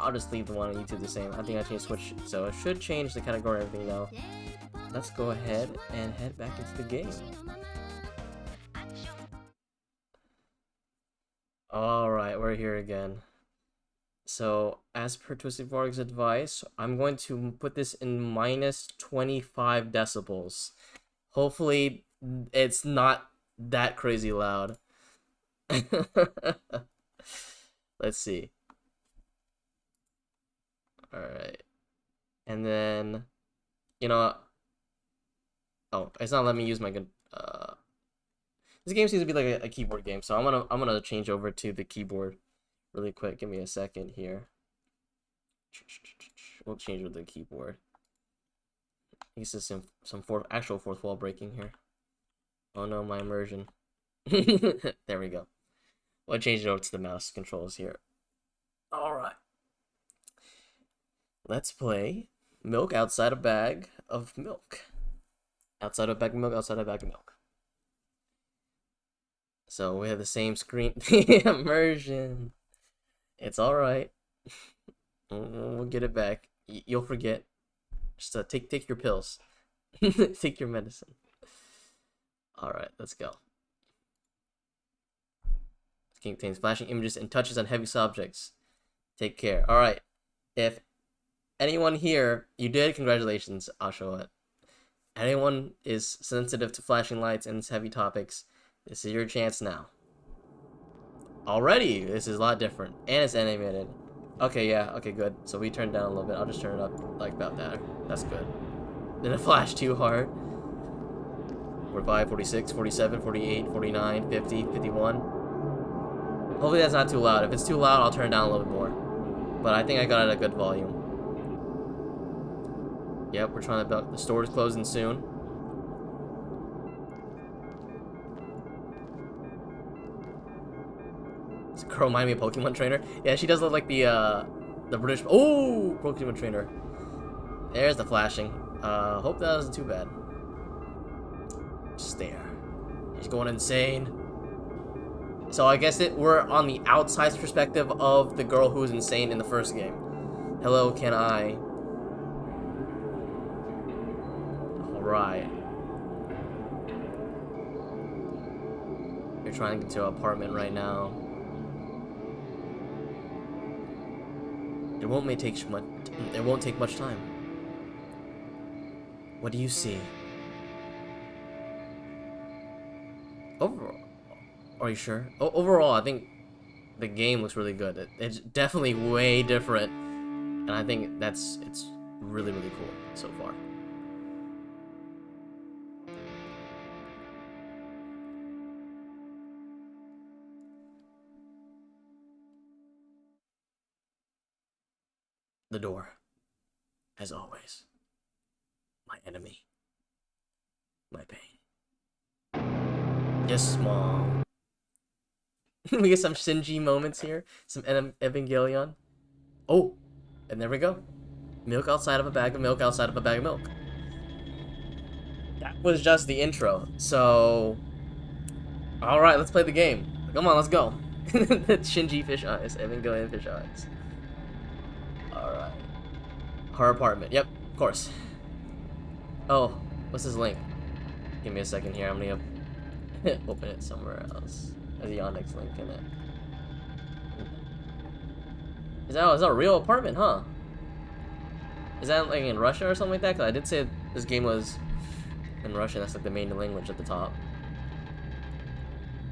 I'll just leave the one on YouTube the same. I think I changed Switch, so it should change the category and everything though. Let's go ahead and head back into the game. Alright, we're here again. So, as per Twisted Vorg's advice, I'm going to put this in minus 25 decibels. Hopefully, it's not that crazy loud. Let's see. Alright. And then, you know, oh, it's not letting me use my good, this game seems to be like a keyboard game, so I'm gonna change over to the keyboard really quick. Give me a second here. We'll change with the keyboard. This is some actual fourth wall breaking here. Oh no, my immersion. There we go. We'll change it over to the mouse controls here. Alright. Let's play Milk Outside a Bag of Milk. Outside a bag of milk, outside a bag of milk. So we have the same screen. Immersion. It's alright. We'll get it back. You'll forget. Just take your pills. Take your medicine. Alright, let's go. This game contains flashing images and touches on heavy objects. Take care. Alright. If anyone here, you did, congratulations. I'll show it. Anyone is sensitive to flashing lights and heavy topics, this is your chance now. Already, this is a lot different. And it's animated. Okay, yeah, okay, good. So we turned down a little bit. I'll just turn it up like about that. That's good. Didn't flash too hard. 45, 46, 47, 48, 49, 50, 51. Hopefully that's not too loud. If it's too loud, I'll turn it down a little bit more. But I think I got it at a good volume. Yep, we're trying to build. The store is closing soon. This girl remind me of Pokemon trainer. Yeah, she does look like the British. Oh, Pokemon trainer. There's the flashing. Hope that wasn't too bad. Just there. He's going insane. So I guess we're on the outside perspective of the girl who was insane in the first game. Hello, can I? Right. You're trying to get to an apartment right now. It won't take much time. What do you see? Overall, are you sure? Overall, I think the game looks really good. It's definitely way different, and I think it's really cool so far. The door, as always, my enemy, my pain. Yes, Mom. We get some Shinji moments here, some Evangelion. Oh, and there we go. Milk outside of a bag of milk outside of a bag of milk. That was just the intro. So, all right, let's play the game. Come on, let's go. Shinji fish eyes, Evangelion fish eyes. Alright. Her apartment. Yep, of course. Oh, what's this link? Give me a second here. I'm gonna open it somewhere else. There's a Yandex link in it. Is that a real apartment, huh? Is that like in Russia or something like that? Because I did say this game was in Russian. That's like the main language at the top.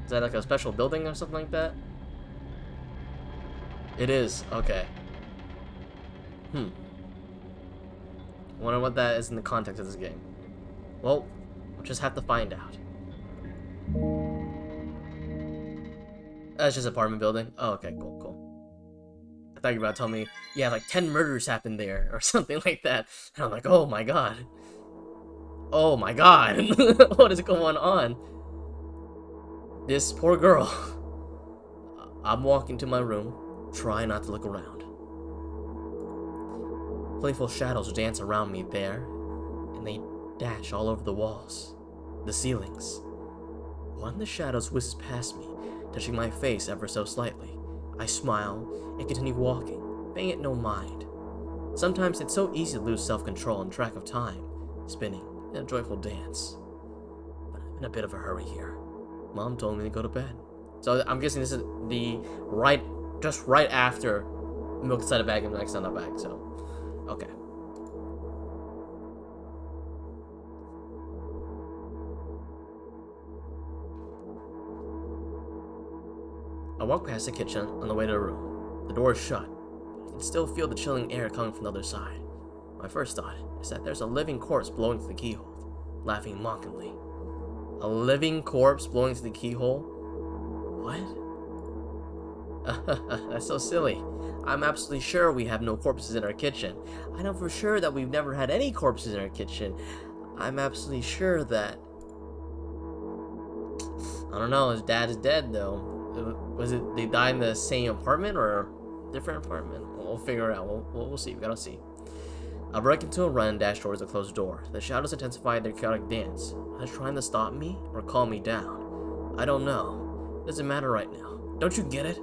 Is that like a special building or something like that? It is. Okay. Wonder what that is in the context of this game. Well, we'll just have to find out. That's just an apartment building. Oh, okay, cool. I thought you were about to tell me, yeah, like 10 murders happened there or something like that. And I'm like, oh my god. Oh my god. What is going on? This poor girl. I'm walking to my room, trying not to look around. Playful shadows dance around me there, and they dash all over the walls, the ceilings. One of the shadows whizzes past me, touching my face ever so slightly. I smile and continue walking, paying it no mind. Sometimes it's so easy to lose self-control and track of time, spinning in a joyful dance. But I'm in a bit of a hurry here. Mom told me to go to bed. So I'm guessing this is just right after milk inside a bag and next on the bag, so okay. I walk past the kitchen on the way to the room. The door is shut, but I can still feel the chilling air coming from the other side. My first thought is that there's a living corpse blowing through the keyhole, laughing mockingly. A living corpse blowing through the keyhole? What? That's so silly. I'm absolutely sure we have no corpses in our kitchen. I know for sure that we've never had any corpses in our kitchen. I'm absolutely sure that... I don't know, his dad is dead though. Was it they died in the same apartment or different apartment? We'll figure it out. We'll see. We gotta see. I break into a run and dash towards the closed door. The shadows intensify their chaotic dance. Are they trying to stop me or calm me down? I don't know. It doesn't matter right now. Don't you get it?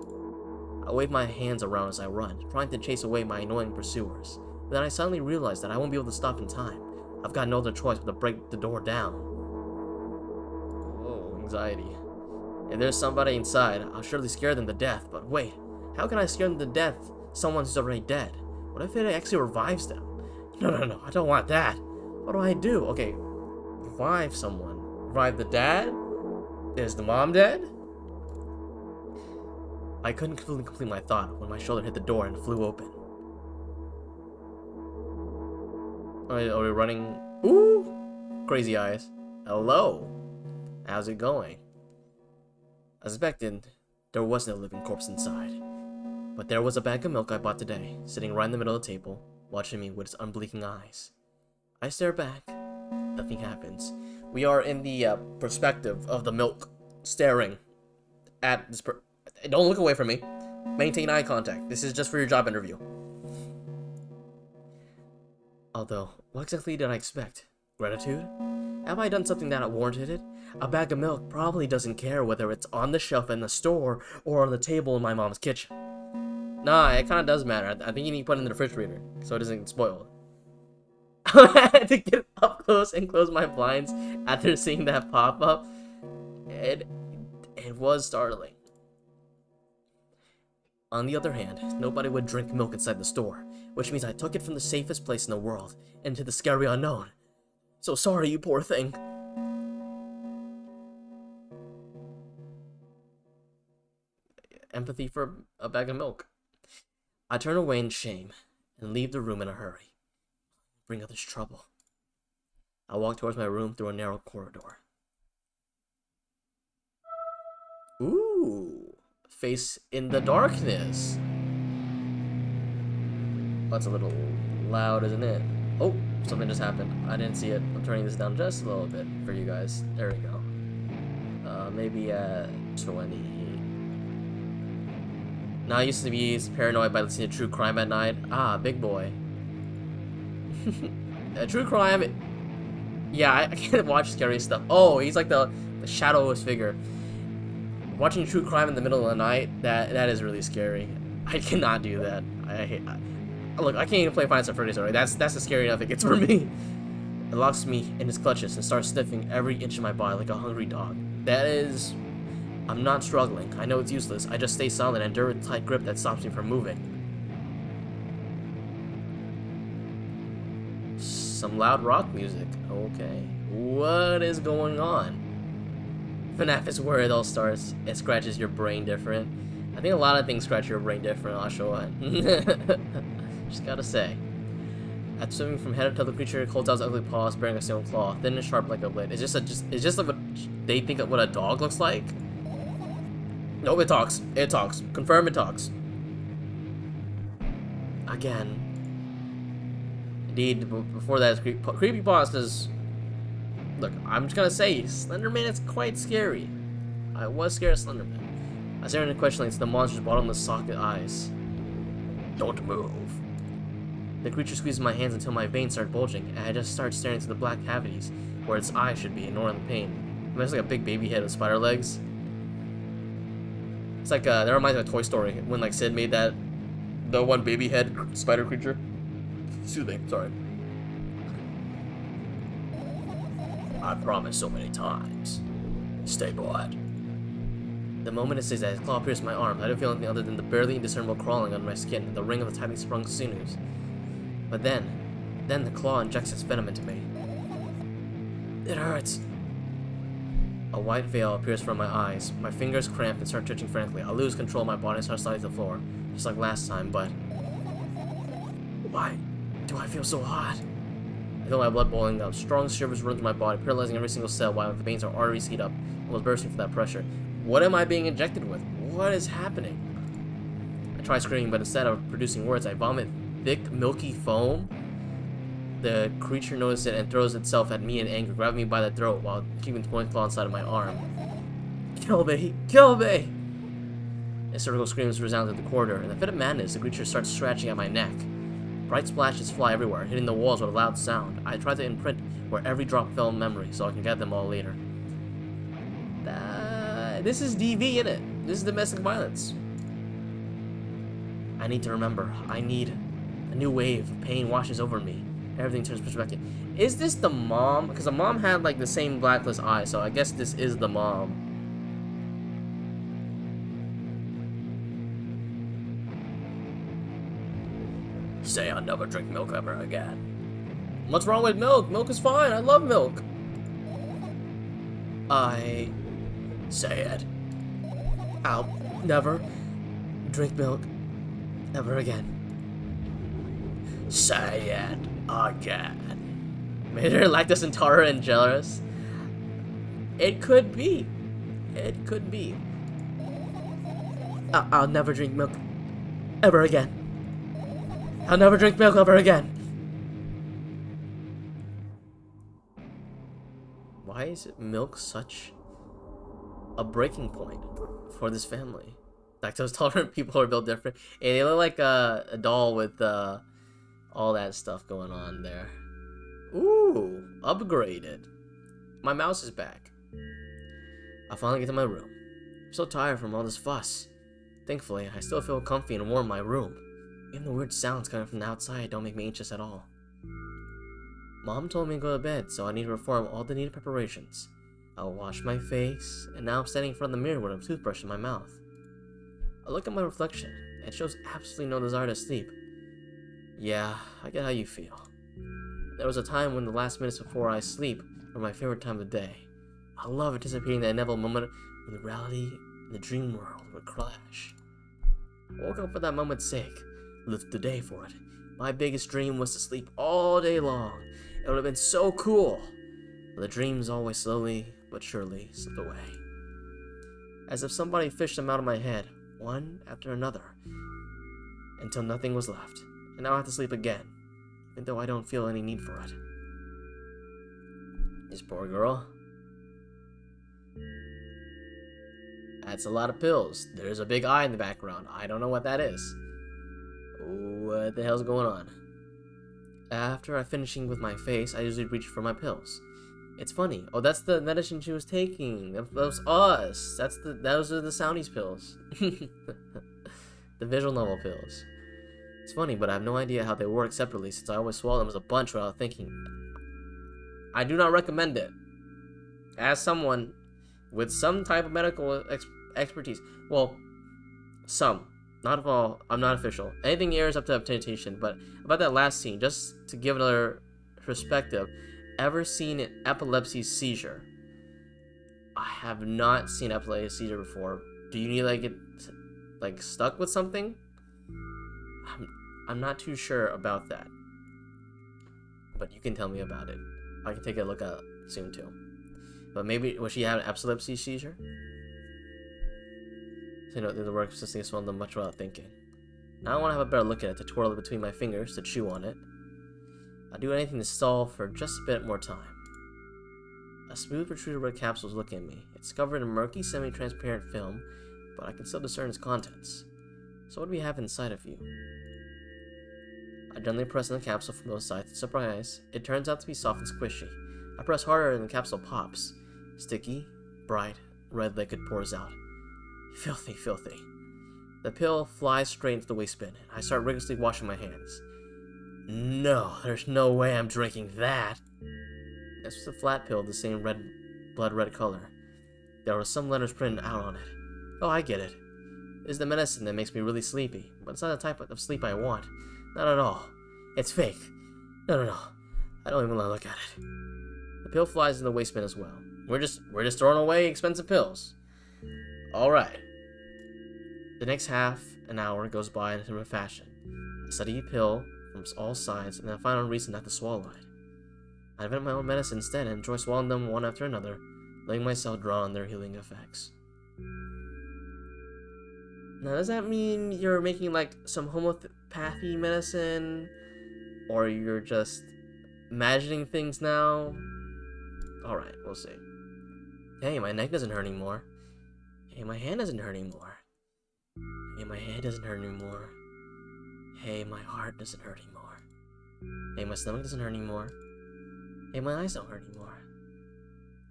I wave my hands around as I run, trying to chase away my annoying pursuers. But then I suddenly realize that I won't be able to stop in time. I've got no other choice but to break the door down. Whoa, anxiety. If there's somebody inside, I'll surely scare them to death. But wait, how can I scare them to death? Someone who's already dead. What if it actually revives them? No, I don't want that. What do I do? Okay, revive someone. Revive the dad? Is the mom dead? I couldn't fully complete my thought when my shoulder hit the door and flew open. Are we running? Ooh! Crazy eyes. Hello! How's it going? As expected, there was no living corpse inside. But there was a bag of milk I bought today, sitting right in the middle of the table, watching me with its unblinking eyes. I stare back. Nothing happens. We are in the perspective of the milk staring at this Don't look away from me. Maintain eye contact. This is just for your job interview. Although, what exactly did I expect? Gratitude? Have I done something that warranted it? A bag of milk probably doesn't care whether it's on the shelf in the store or on the table in my mom's kitchen. Nah, it kind of does matter. I think you need to put it in the refrigerator so it doesn't get spoiled. I had to get up close and close my blinds after seeing that pop-up. It was startling. On the other hand, nobody would drink milk inside the store, which means I took it from the safest place in the world into the scary unknown. So sorry, you poor thing. Empathy for a bag of milk. I turn away in shame and leave the room in a hurry. Bring others trouble. I walk towards my room through a narrow corridor. Ooh, face in the darkness. That's a little loud, isn't it? Oh, something just happened. I didn't see it. I'm turning this down just a little bit for you guys. There we go. Maybe at 20. Now I used to be paranoid by listening to true crime at night. Ah, big boy. True crime. Yeah, I can't watch scary stuff. Oh, he's like the shadowless figure. Watching true crime in the middle of the night, that is really scary. I cannot do that. Look, I can't even play Five Nights at Freddy's already. That's as scary enough it gets for me. It locks me in its clutches and starts sniffing every inch of my body like a hungry dog. That is... I'm not struggling. I know it's useless. I just stay silent and endure a tight grip that stops me from moving. Some loud rock music. Okay. What is going on? FNAF is where it all starts. It scratches your brain different. I think a lot of things scratch your brain different, I'll show what. Just gotta say. At swimming from head to toe, the creature holds out its ugly paws, bearing a stone claw, thin and sharp like a blade. It's just like what they think of what a dog looks like. Nope, it talks. It talks. Confirm it talks. Again. Indeed, before that, creepypastas. Look, I'm just gonna say, Slenderman is quite scary. I was scared of Slenderman. I stared questioningly into the monster's bottomless socket eyes. Don't move. The creature squeezed my hands until my veins started bulging, and I just started staring into the black cavities where its eyes should be, ignoring the pain. It looks like a big baby head with spider legs. It's like, that reminds me of Toy Story, when, like, Sid made that The one baby head spider creature. Excuse me, sorry. I promised so many times. Stay put. The moment it says that, his claw pierced my arm. I didn't feel anything other than the barely discernible crawling on my skin and the ring of the tightly sprung sinews. But then the claw injects its venom into me. It hurts. A white veil appears from my eyes. My fingers cramp and start twitching frantically. I lose control of my body and start sliding to the floor, just like last time, but... Why do I feel so hot? I feel my blood boiling up. Strong shivers run through my body, paralyzing every single cell while my veins or arteries heat up, almost bursting from that pressure. What am I being injected with? What is happening? I try screaming, but instead of producing words, I vomit thick, milky foam. The creature notices it and throws itself at me in anger, grabbing me by the throat while keeping its pointing claw inside of my arm. Kill me! Kill me! Hysterical screams resound through the corridor. In a fit of madness, the creature starts scratching at my neck. Bright splashes fly everywhere, hitting the walls with a loud sound. I try to imprint where every drop fell in memory so I can get them all later. This is DV, innit? This is domestic violence. I need to remember. I need a new wave of pain washes over me. Everything turns perspective. Is this the mom? Because the mom had like the same blacklist eye, so I guess this is the mom. Say I'll never drink milk ever again. What's wrong with milk? Milk is fine. I love milk. I say it. I'll never drink milk ever again. Say it again. Made her lactose intolerant and jealous. It could be. It could be. I'll never drink milk ever again. I'll never drink milk ever again. Why is milk such a breaking point for this family? Lactose tolerant people are built different. And they look like a doll with all that stuff going on there. Ooh, upgraded. My mouse is back. I finally get to my room. I'm so tired from all this fuss. Thankfully, I still feel comfy and warm in my room. Even the weird sounds coming from the outside don't make me anxious at all. Mom told me to go to bed, so I need to perform all the needed preparations. I'll wash my face, and now I'm standing in front of the mirror with a toothbrush in my mouth. I look at my reflection. It shows absolutely no desire to sleep. Yeah, I get how you feel. There was a time when the last minutes before I sleep were my favorite time of the day. I love anticipating that inevitable moment when the reality and the dream world would clash. I woke up for that moment's sake, lived the day for it. My biggest dream was to sleep all day long. It would have been so cool. But the dreams always slowly but surely slipped away. As if somebody fished them out of my head, one after another, until nothing was left. And now I have to sleep again, even though I don't feel any need for it. This poor girl. That's a lot of pills. There's a big eye in the background. I don't know what that is. What the hell's going on? After I finishing with my face, I usually reach for my pills. It's funny. Oh, that's the medicine she was taking. That was us. Those are the Soundies pills. The visual novel pills. It's funny, but I have no idea how they work separately since I always swallow them as a bunch without thinking. I do not recommend it. As someone with some type of medical expertise. Well, some. Not of all. I'm not official. Anything here is up to interpretation, but about that last scene, just to give another perspective, ever seen an epilepsy seizure? I have not seen epilepsy seizure before. Do you need like it like stuck with something? I'm not too sure about that. But you can tell me about it. I can take a look at it soon too. But maybe was she having an epilepsy seizure? So, you know, the work system swallowed them much without thinking. Now I want to have a better look at it, to twirl it between my fingers, to chew on it. I'll do anything to stall for just a bit more time. A smooth protruded red capsule is looking at me. It's covered in murky, semi-transparent film, but I can still discern its contents. So what do we have inside of you? I gently press on the capsule from both sides. To surprise, it turns out to be soft and squishy. I press harder and the capsule pops. Sticky, bright, red liquid pours out. Filthy, filthy. The pill flies straight into the waste bin, and I start rigorously washing my hands. No, there's no way I'm drinking that. This was a flat pill, the same blood red color. There were some letters printed out on it. Oh, I get it. It's the medicine that makes me really sleepy, but it's not the type of sleep I want. Not at all. It's fake. No. I don't even want to look at it. The pill flies in the waste bin as well. We're just throwing away expensive pills. Alright. The next half an hour goes by in a similar fashion. I study a pill from all sides, and then I find a reason not to swallow it. I invent my own medicine instead and enjoy swallowing them one after another, letting myself draw on their healing effects. Now, does that mean you're making like some homeopathy medicine? Or you're just imagining things now? Alright, we'll see. Hey, my neck doesn't hurt anymore. Hey, my hand doesn't hurt anymore. Hey, my head doesn't hurt anymore. Hey, my heart doesn't hurt anymore. Hey, my stomach doesn't hurt anymore. Hey, my eyes don't hurt anymore.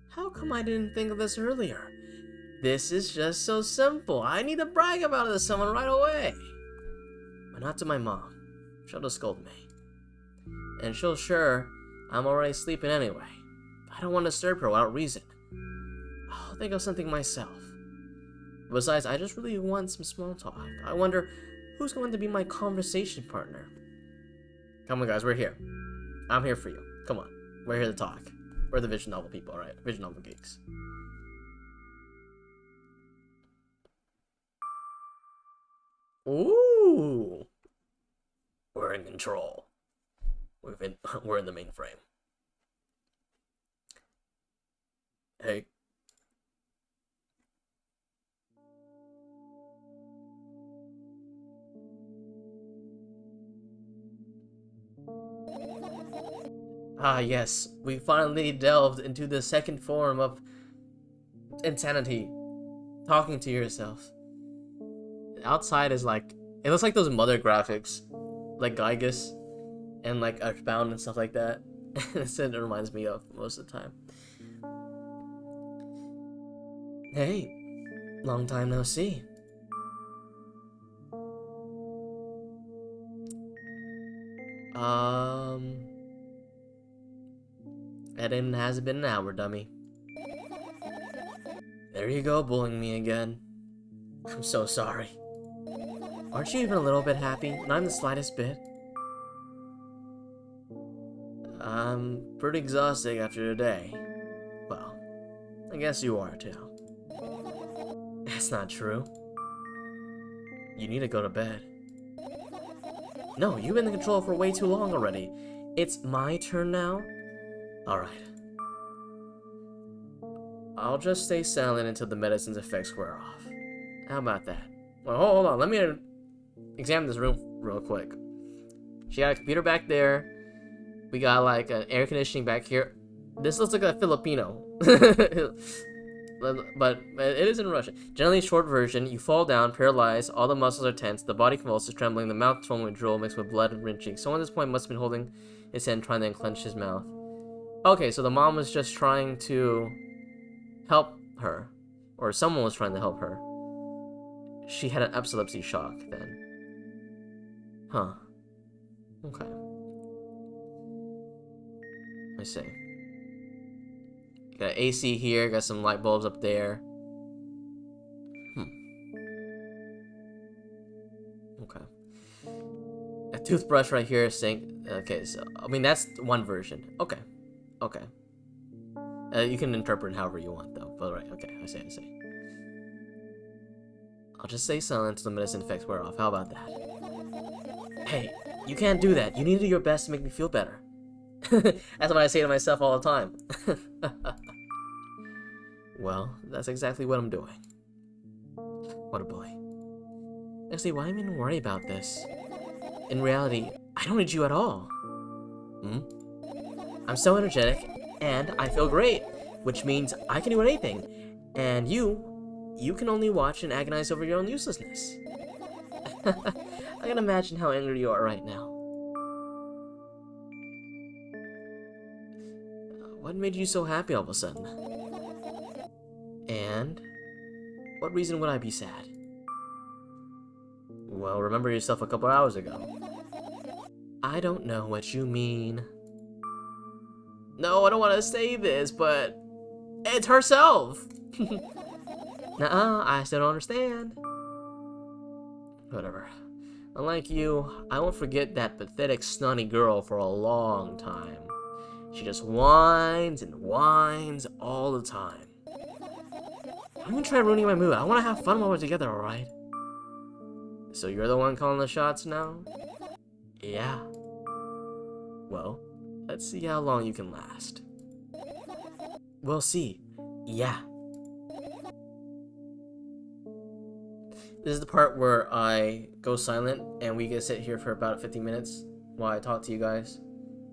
How come I didn't think of this earlier? This is just so simple. I need to brag about it to someone right away. But not to my mom. She'll just scold me. And she'll sure I'm already sleeping anyway. I don't want to disturb her without reason. I'll think of something myself. Besides, I just really want some small talk. I wonder who's going to be my conversation partner. Come on, guys, we're here. I'm here for you. Come on, we're here to talk. We're the visual novel people, alright? Visual novel geeks. Ooh, we're in control. We're in the mainframe. Hey. Ah, yes, we finally delved into the second form of insanity. Talking to yourself. Outside is like, it looks like those mother graphics, like Gygus and like Earthbound and stuff like that. That's what it reminds me of most of the time. Hey, long time no see. It hasn't been an hour, dummy. There you go, bullying me again. I'm so sorry. Aren't you even a little bit happy? Not in the slightest bit. I'm pretty exhausted after today. Well, I guess you are too. That's not true. You need to go to bed. No, you've been in control for way too long already. It's my turn now? Alright. I'll just stay silent until the medicine's effects wear off. How about that? Well, hold on. Let me examine this room real quick. She got a computer back there. We got like an air conditioning back here. This looks like a Filipino. But it is in Russian. Generally, short version, you fall down, paralyzed, all the muscles are tense, the body convulses, trembling, the mouth swollen with drool mixed with blood and wrenching. Someone at this point must have been holding his hand, trying to unclench his mouth. Okay, so the mom was just trying to help her. Or someone was trying to help her. She had an epilepsy shock then. Huh. Okay. I see. Got AC here, got some light bulbs up there. Okay. A toothbrush right here, sink. Okay, so, I mean, that's one version. Okay. Okay. You can interpret it however you want, though. But, right, okay, I see. I'll just stay silent until the medicine effects wear off. How about that? Hey, you can't do that. You need to do your best to make me feel better. That's what I say to myself all the time. Well, that's exactly what I'm doing. What a bully. Actually, why am I even worried about this? In reality, I don't need you at all. I'm so energetic, and I feel great, which means I can do anything. And you can only watch and agonize over your own uselessness. I can imagine how angry you are right now. What made you so happy all of a sudden? And what reason would I be sad? Well, remember yourself a couple hours ago. I don't know what you mean. No, I don't want to say this, but it's herself. Nuh-uh, I still don't understand. Whatever. Unlike you, I won't forget that pathetic, snotty girl for a long time. She just whines and whines all the time. I'm gonna try ruining my mood. I want to have fun while we're together, alright? So you're the one calling the shots now? Yeah. Well, let's see how long you can last. We'll see. Yeah. This is the part where I go silent and we get to sit here for about 15 minutes while I talk to you guys.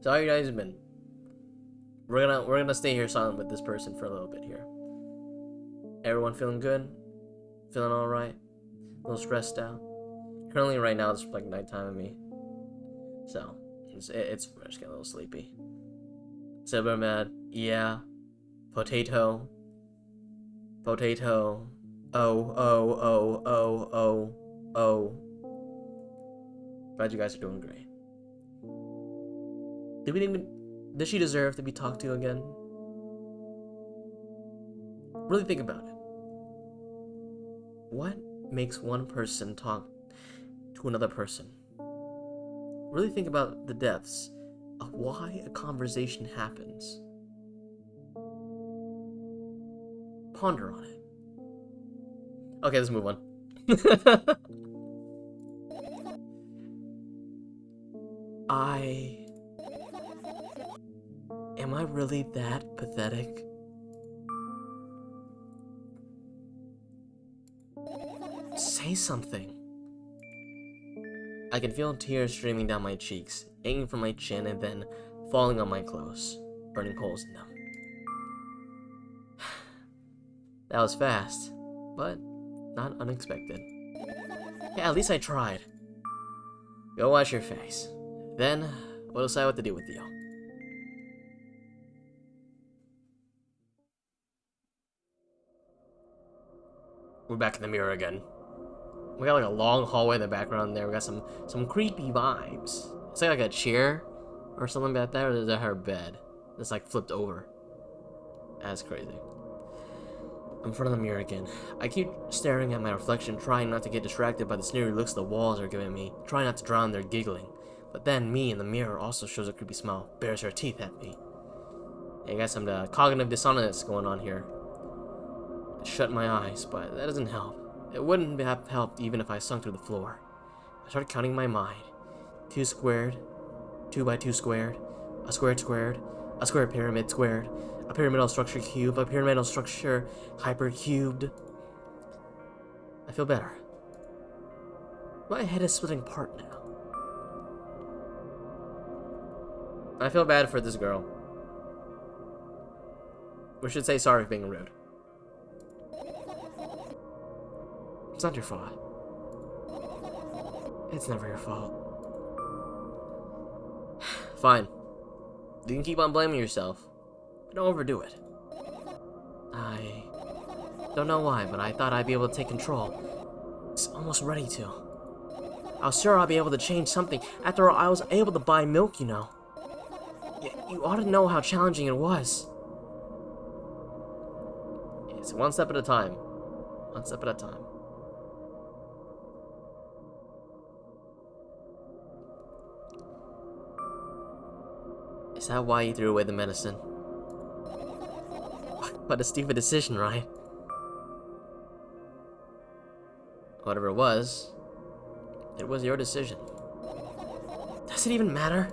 So how you guys been? We're gonna stay here silent with this person for a little bit here. Everyone feeling good? Feeling alright? A little stressed out? Currently right now it's like nighttime of me. So I'm just getting a little sleepy. Silver mad, yeah. Potato. Potato. Oh. Glad you guys are doing great. Does she deserve to be talked to again? Really think about it. What makes one person talk to another person? Really think about the depths of why a conversation happens. Ponder on it. Okay, let's move on. Am I really that pathetic? Say something. I can feel tears streaming down my cheeks, hanging from my chin and then falling on my clothes, burning holes in them. That was fast, but not unexpected. Yeah, at least I tried. Go wash your face. Then, we'll decide what to do with you. We're back in the mirror again. We got like a long hallway in the background there. We got some creepy vibes. It's like a chair or something like that, or is that her bed? It's like flipped over. That's crazy. I'm in front of the mirror again. I keep staring at my reflection, trying not to get distracted by the sneery looks the walls are giving me, trying not to drown their giggling. But then me in the mirror also shows a creepy smile, bares her teeth at me. I got some cognitive dissonance going on here. I shut my eyes, but that doesn't help. It wouldn't have helped even if I sunk through the floor. I started counting in my mind. 2 squared, 2 by 2 squared, a squared squared, a square pyramid squared, a pyramidal structure cube, a pyramidal structure hypercubed. I feel better. My head is splitting apart now. I feel bad for this girl. We should say sorry for being rude. It's not your fault. It's never your fault. Fine. You can keep on blaming yourself. But don't overdo it. I don't know why, but I thought I'd be able to take control. I was almost ready to. I was sure I'd be able to change something. After all, I was able to buy milk, you know. You ought to know how challenging it was. It's one step at a time. One step at a time. Is that why you threw away the medicine? What a stupid decision, right? Whatever it was your decision. Does it even matter?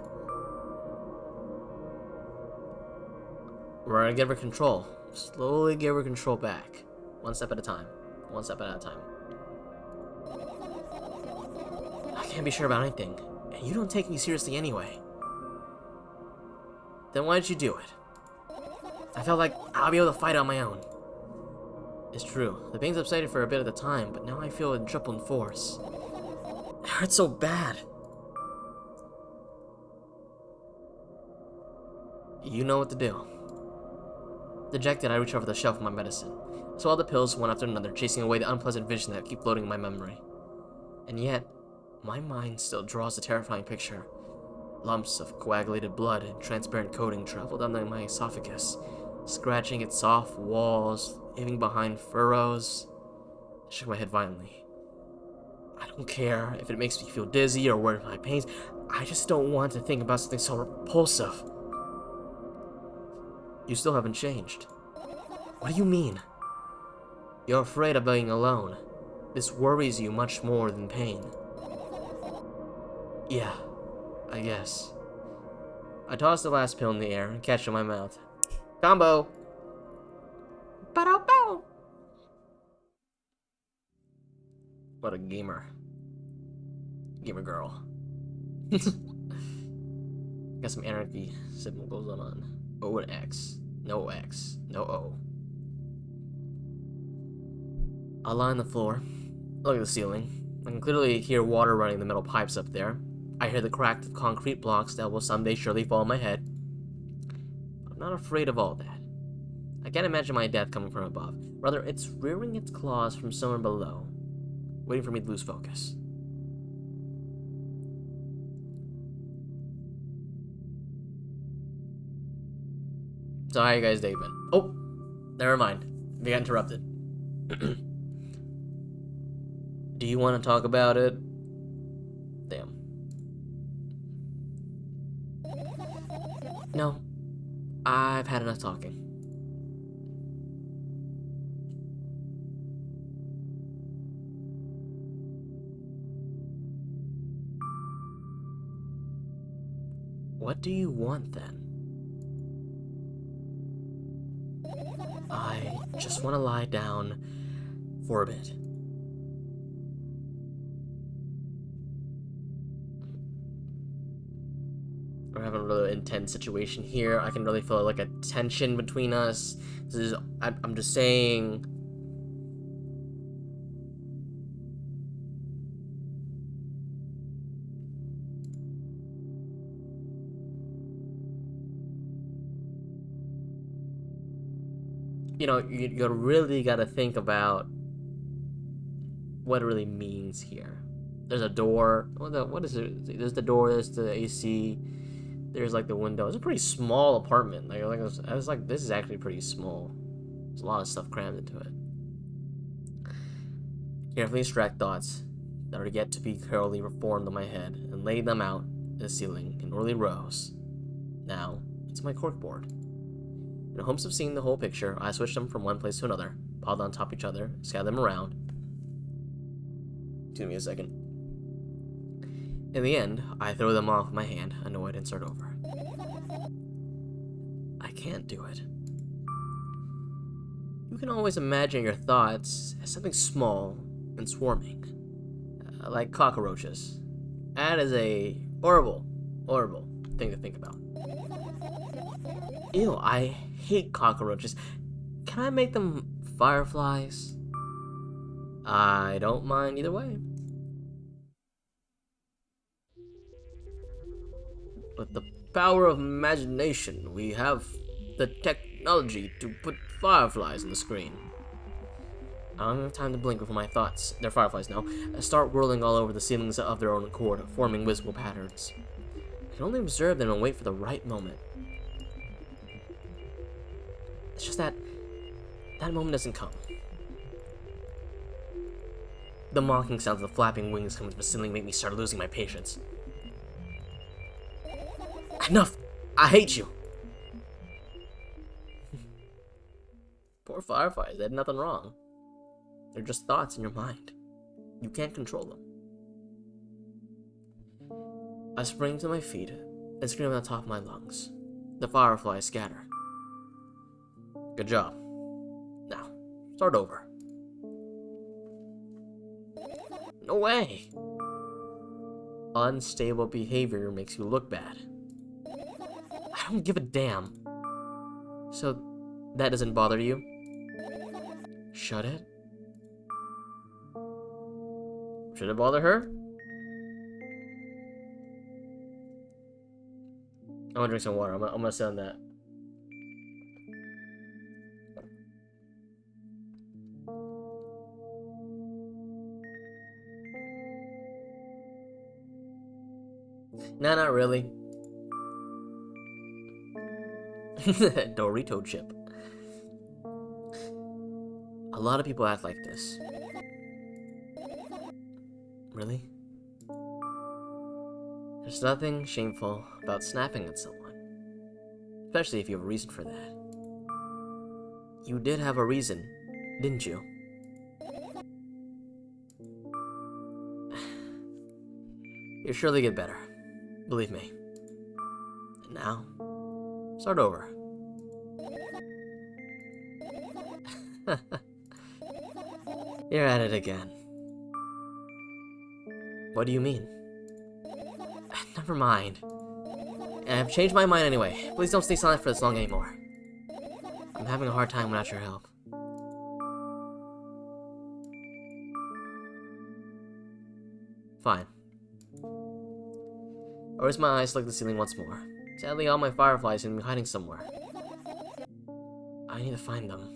We're gonna give her control. Slowly give her control back. One step at a time. One step at a time. I can't be sure about anything, and you don't take me seriously anyway. Then why did you do it? I felt like I'll be able to fight on my own. It's true. The pain subsided for a bit at the time, but now I feel it triple in force. It hurts so bad. You know what to do. Dejected, I reach over the shelf of my medicine. I swallowed the pills one after another, chasing away the unpleasant vision that keep floating in my memory. And yet, my mind still draws a terrifying picture. Lumps of coagulated blood and transparent coating travel down my esophagus, scratching its soft walls, leaving behind furrows. I shook my head violently. I don't care if it makes me feel dizzy or where my pains. I just don't want to think about something so repulsive. You still haven't changed. What do you mean? You're afraid of being alone. This worries you much more than pain. Yeah, I guess. I tossed the last pill in the air and catch it in my mouth. Combo! Ba-da-bow! What a gamer. Gamer girl. Got some anarchy symbols on. O and X. No X. No O. I lie on the floor. Look at the ceiling. I can clearly hear water running the metal pipes up there. I hear the cracked concrete blocks that will someday surely fall on my head. But I'm not afraid of all that. I can't imagine my death coming from above. Rather, it's rearing its claws from somewhere below, waiting for me to lose focus. So how you guys day been? Oh, never mind. We got interrupted. Do you want to talk about it? Damn. No, I've had enough talking. What do you want then? I just want to lie down for a bit. We're having a really intense situation here. I can really feel like a tension between us. I'm just saying. You know, you really got to think about what it really means here. There's a door. What is it? There's the door. There's the AC. There's like the window. It's a pretty small apartment. I was like, this is actually pretty small. There's a lot of stuff crammed into it. Carefully extract thoughts that are yet to be thoroughly reformed in my head and lay them out in the ceiling in orderly rows. Now, it's my corkboard. In hopes of seeing the whole picture, I switch them from one place to another, piled on top of each other, scatter them around. Give me a second. In the end, I throw them off my hand, annoyed, and start over. I can't do it. You can always imagine your thoughts as something small and swarming, like cockroaches. That is a horrible, horrible thing to think about. Ew, I hate cockroaches. Can I make them fireflies? I don't mind either way. With the power of imagination, we have the technology to put fireflies on the screen. I don't have time to blink before my thoughts, they're fireflies now, start whirling all over the ceilings of their own accord, forming visible patterns. I can only observe them and wait for the right moment. It's just that moment doesn't come. The mocking sounds of the flapping wings coming from the ceiling make me start losing my patience. Enough! I hate you! Poor fireflies, they had nothing wrong. They're just thoughts in your mind. You can't control them. I spring to my feet and scream at the top of my lungs. The fireflies scatter. Good job. Now, start over. No way! Unstable behavior makes you look bad. I don't give a damn. So, that doesn't bother you? Shut it? Should it bother her? I'm gonna drink some water. I'm gonna sit on that. Nah, not really. Dorito chip. A lot of people act like this. Really? There's nothing shameful about snapping at someone. Especially if you have a reason for that. You did have a reason, didn't you? You'll surely get better. Believe me. And now, start over. You're at it again. What do you mean? Never mind. I've changed my mind anyway. Please don't stay silent for this long anymore. I'm having a hard time without your help. Fine. I raise my eyes to look at the ceiling once more. Sadly, all my fireflies seem to be hiding somewhere. I need to find them.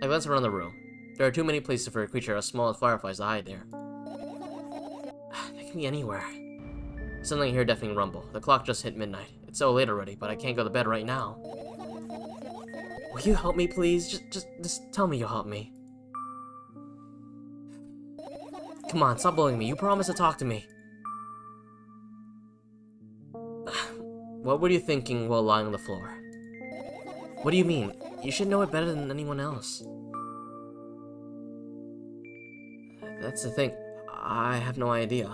I glance around the room. There are too many places for a creature as small as fireflies to hide there. They can be anywhere. Suddenly I hear a deafening rumble. The clock just hit midnight. It's so late already, but I can't go to bed right now. Will you help me, please? Just tell me you'll help me. Come on, stop bullying me. You promised to talk to me. What were you thinking while lying on the floor? What do you mean? You should know it better than anyone else. That's the thing. I have no idea.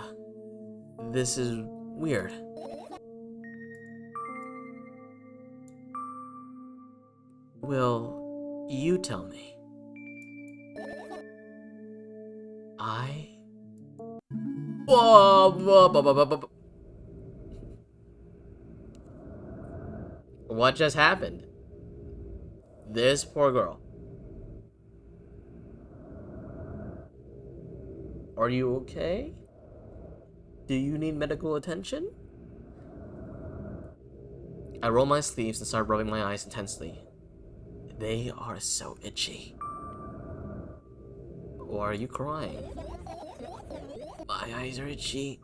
This is weird. Will you tell me? Whoa. What just happened? This poor girl. Are you okay? Do you need medical attention? I roll my sleeves and start rubbing my eyes intensely. They are so itchy. Why are you crying? My eyes are itchy.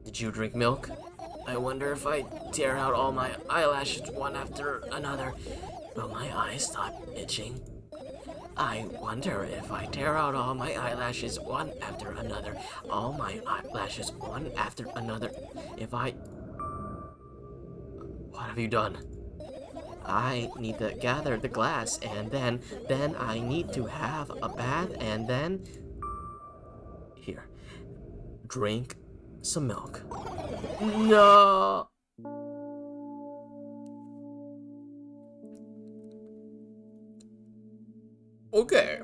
Did you drink milk? I wonder if I tear out all my eyelashes one after another, will my eyes stop itching? I wonder if I tear out all my eyelashes one after another, all my eyelashes one after another, if I... What have you done? I need to gather the glass, and then I need to have a bath, and then... Here. Drink some milk. No! Okay.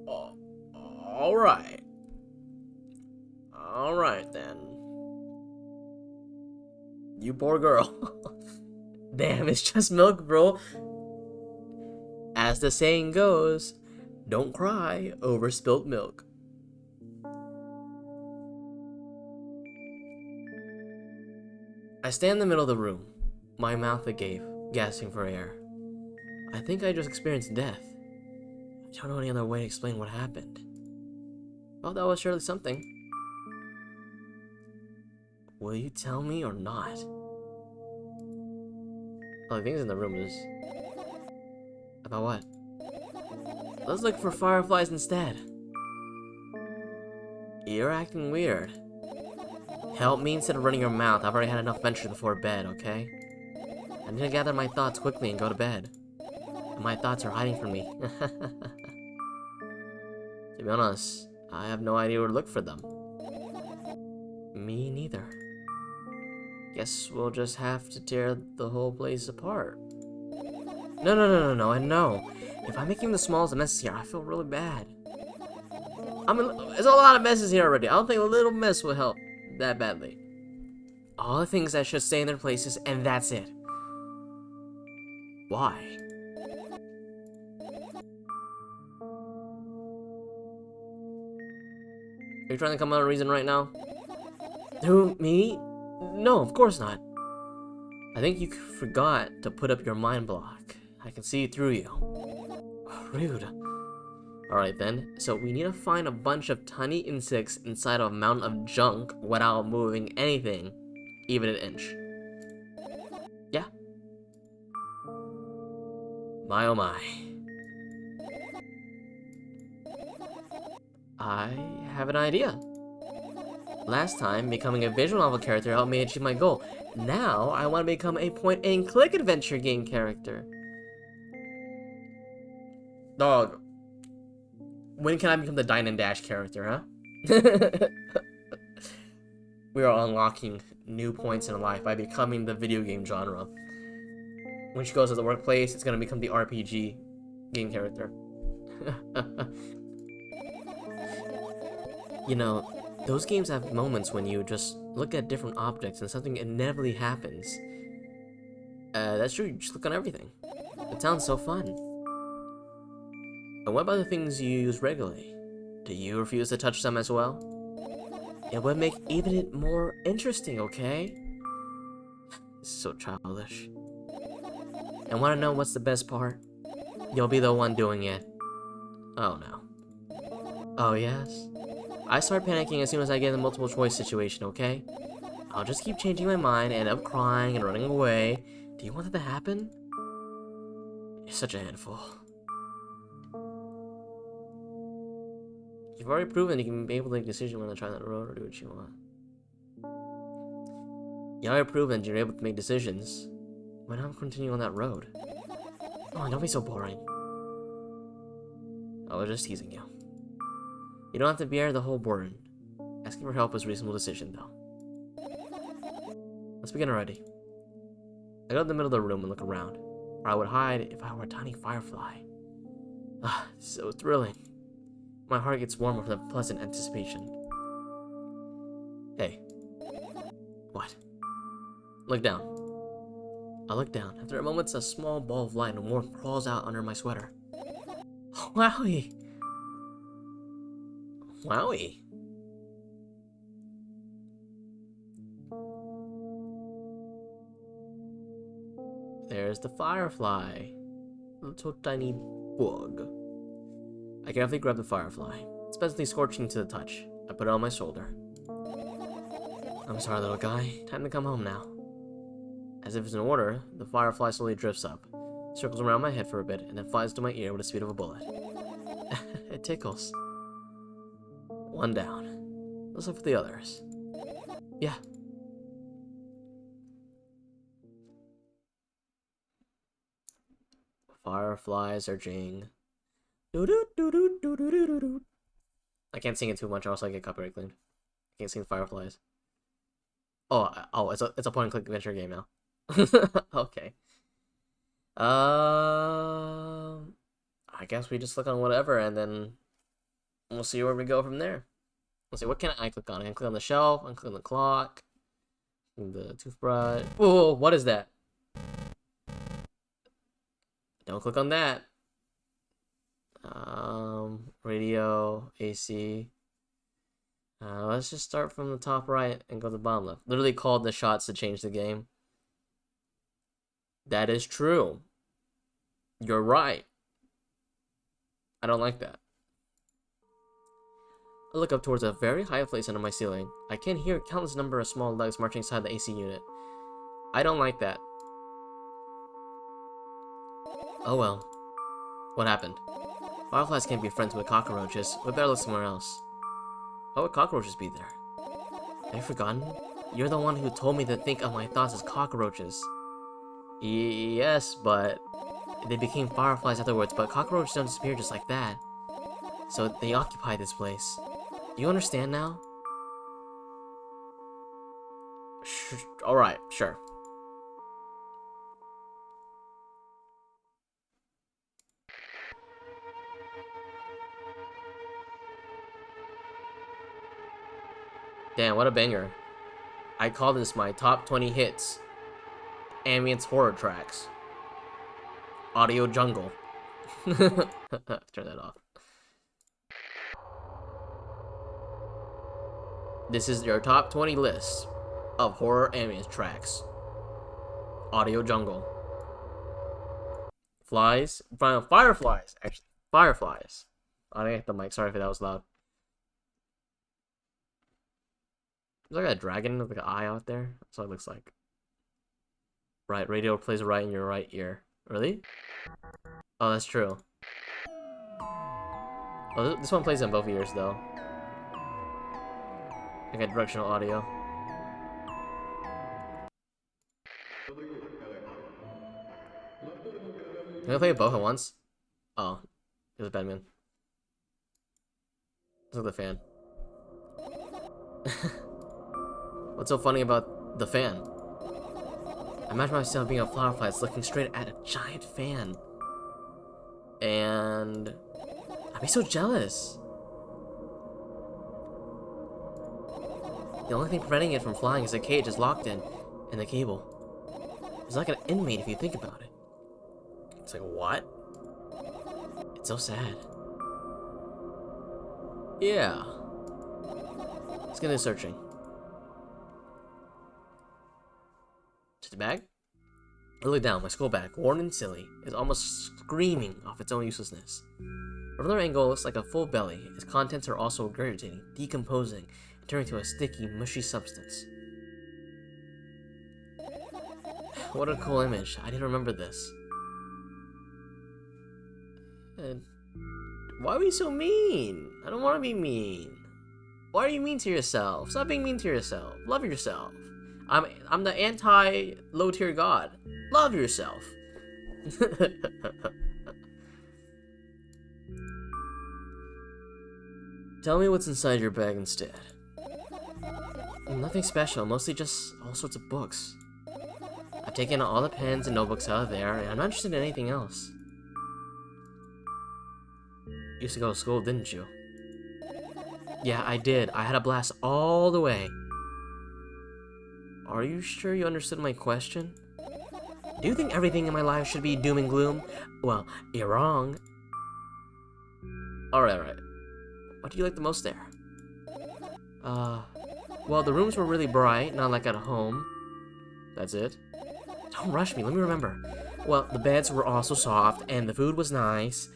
Alright. Alright then. You poor girl. Damn, it's just milk, bro. As the saying goes, don't cry over spilt milk. I stand in the middle of the room, my mouth agape, gasping for air. I think I just experienced death. I don't know any other way to explain what happened. Well, that was surely something. Will you tell me or not? All the things in the room is... About what? Let's look for fireflies instead. You're acting weird. Help me instead of running your mouth. I've already had enough adventure before bed, okay? I need to gather my thoughts quickly and go to bed. And my thoughts are hiding from me. To be honest, I have no idea where to look for them. Me neither. Guess we'll just have to tear the whole place apart. No, and no. If I'm making the smallest of messes here, I feel really bad. There's a lot of messes here already. I don't think a little mess will help that badly. All the things that should stay in their places, and that's it. Why? Are you trying to come up with a reason right now? Who, me? No, of course not. I think you forgot to put up your mind block. I can see through you. Rude. Alright then, so we need to find a bunch of tiny insects inside of a mountain of junk without moving anything, even an inch. Yeah. My oh my. I have an idea. Last time, becoming a visual novel character helped me achieve my goal. Now, I want to become a point-and-click adventure game character. Dog. When can I become the Dine and Dash character, huh? We are unlocking new points in life by becoming the video game genre. When she goes to the workplace, it's gonna become the RPG game character. You know, those games have moments when you just look at different objects and something inevitably happens. That's true, you just look on everything. It sounds so fun. And what about the things you use regularly? Do you refuse to touch them as well? It would make even it more interesting, okay? This is so childish. And wanna know what's the best part? You'll be the one doing it. Oh no. Oh yes? I start panicking as soon as I get in the multiple choice situation, okay? I'll just keep changing my mind, end up crying and running away. Do you want that to happen? You're such a handful. You've already proven you can be able to make a decision when to try that road or do what you want. You already proven you're able to make decisions. Why not continue on that road? Oh, don't be so boring. I was just teasing you. You don't have to bear the whole burden. Asking for help is a reasonable decision, though. Let's begin already. I go to the middle of the room and look around, where I would hide if I were a tiny firefly. Ah, so thrilling. My heart gets warmer from the pleasant anticipation. Hey. What? Look down. I look down. After a moment, a small ball of light and warmth crawls out under my sweater. Wowie! Wowie! There's the firefly. Little tiny bug. I carefully grab the firefly. It's pleasantly scorching to the touch. I put it on my shoulder. I'm sorry, little guy. Time to come home now. As if it's in order, the firefly slowly drifts up, circles around my head for a bit, and then flies to my ear with the speed of a bullet. It tickles. One down. Let's look for the others. Yeah. Fireflies are jing. I can't sing it too much, or else I get copyright claimed. I can't sing Fireflies. Oh, it's a point-and-click adventure game now. Okay. I guess we just click on whatever, and then we'll see where we go from there. Let's see, what can I click on? I can click on the shelf, I can click on the clock, the toothbrush. Whoa, what is that? Don't click on that. Radio, AC. Let's just start from the top right and go to the bottom left. Literally called the shots to change the game. That is true. You're right. I don't like that. I look up towards a very high place under my ceiling. I can hear a countless number of small legs marching inside the AC unit. I don't like that. Oh well. What happened? Fireflies can't be friends with cockroaches. We better look somewhere else. Why would cockroaches be there? Have you forgotten? You're the one who told me to think of my thoughts as cockroaches. Yes, but they became fireflies afterwards, but cockroaches don't disappear just like that. So they occupy this place. Do you understand now? Alright, sure. Damn, what a banger. I call this my top 20 hits. Ambience horror tracks. Audio jungle. Turn that off. This is your top 20 list of horror ambience tracks. Audio jungle. Flies. Fireflies, actually. Fireflies. I didn't hit the mic. Sorry if that was loud. There's like a dragon with like an eye out there. That's what it looks like. Right, radio plays right in your right ear. Really? Oh, that's true. Oh, this one plays in both ears, though. I got directional audio. Can I play both at once? Oh, it was Batman. Look at the fan. What's so funny about the fan? I imagine myself being a firefly looking straight at a giant fan. And I'd be so jealous. The only thing preventing it from flying is a cage it's locked in, and the cable. It's like an inmate if you think about it. It's like, what? It's so sad. Yeah. Let's get into searching. To the bag? Early down, my school bag, worn and silly, is almost screaming off its own uselessness. From another angle, it looks like a full belly. Its contents are also regurgitating, decomposing, and turning to a sticky, mushy substance. What a cool image. I didn't remember this. Why are you so mean? I don't want to be mean. Why are you mean to yourself? Stop being mean to yourself. Love yourself. I'm the anti-low tier god. Love yourself. Tell me what's inside your bag instead. Nothing special, mostly just all sorts of books. I've taken all the pens and notebooks out of there, and I'm not interested in anything else. You used to go to school, didn't you? Yeah, I did. I had a blast all the way. Are you sure you understood my question? Do you think everything in my life should be doom and gloom? Well, you're wrong. Alright. What do you like the most there? Well, the rooms were really bright, not like at home. That's it. Don't rush me, let me remember. Well, the beds were also soft, and the food was nice.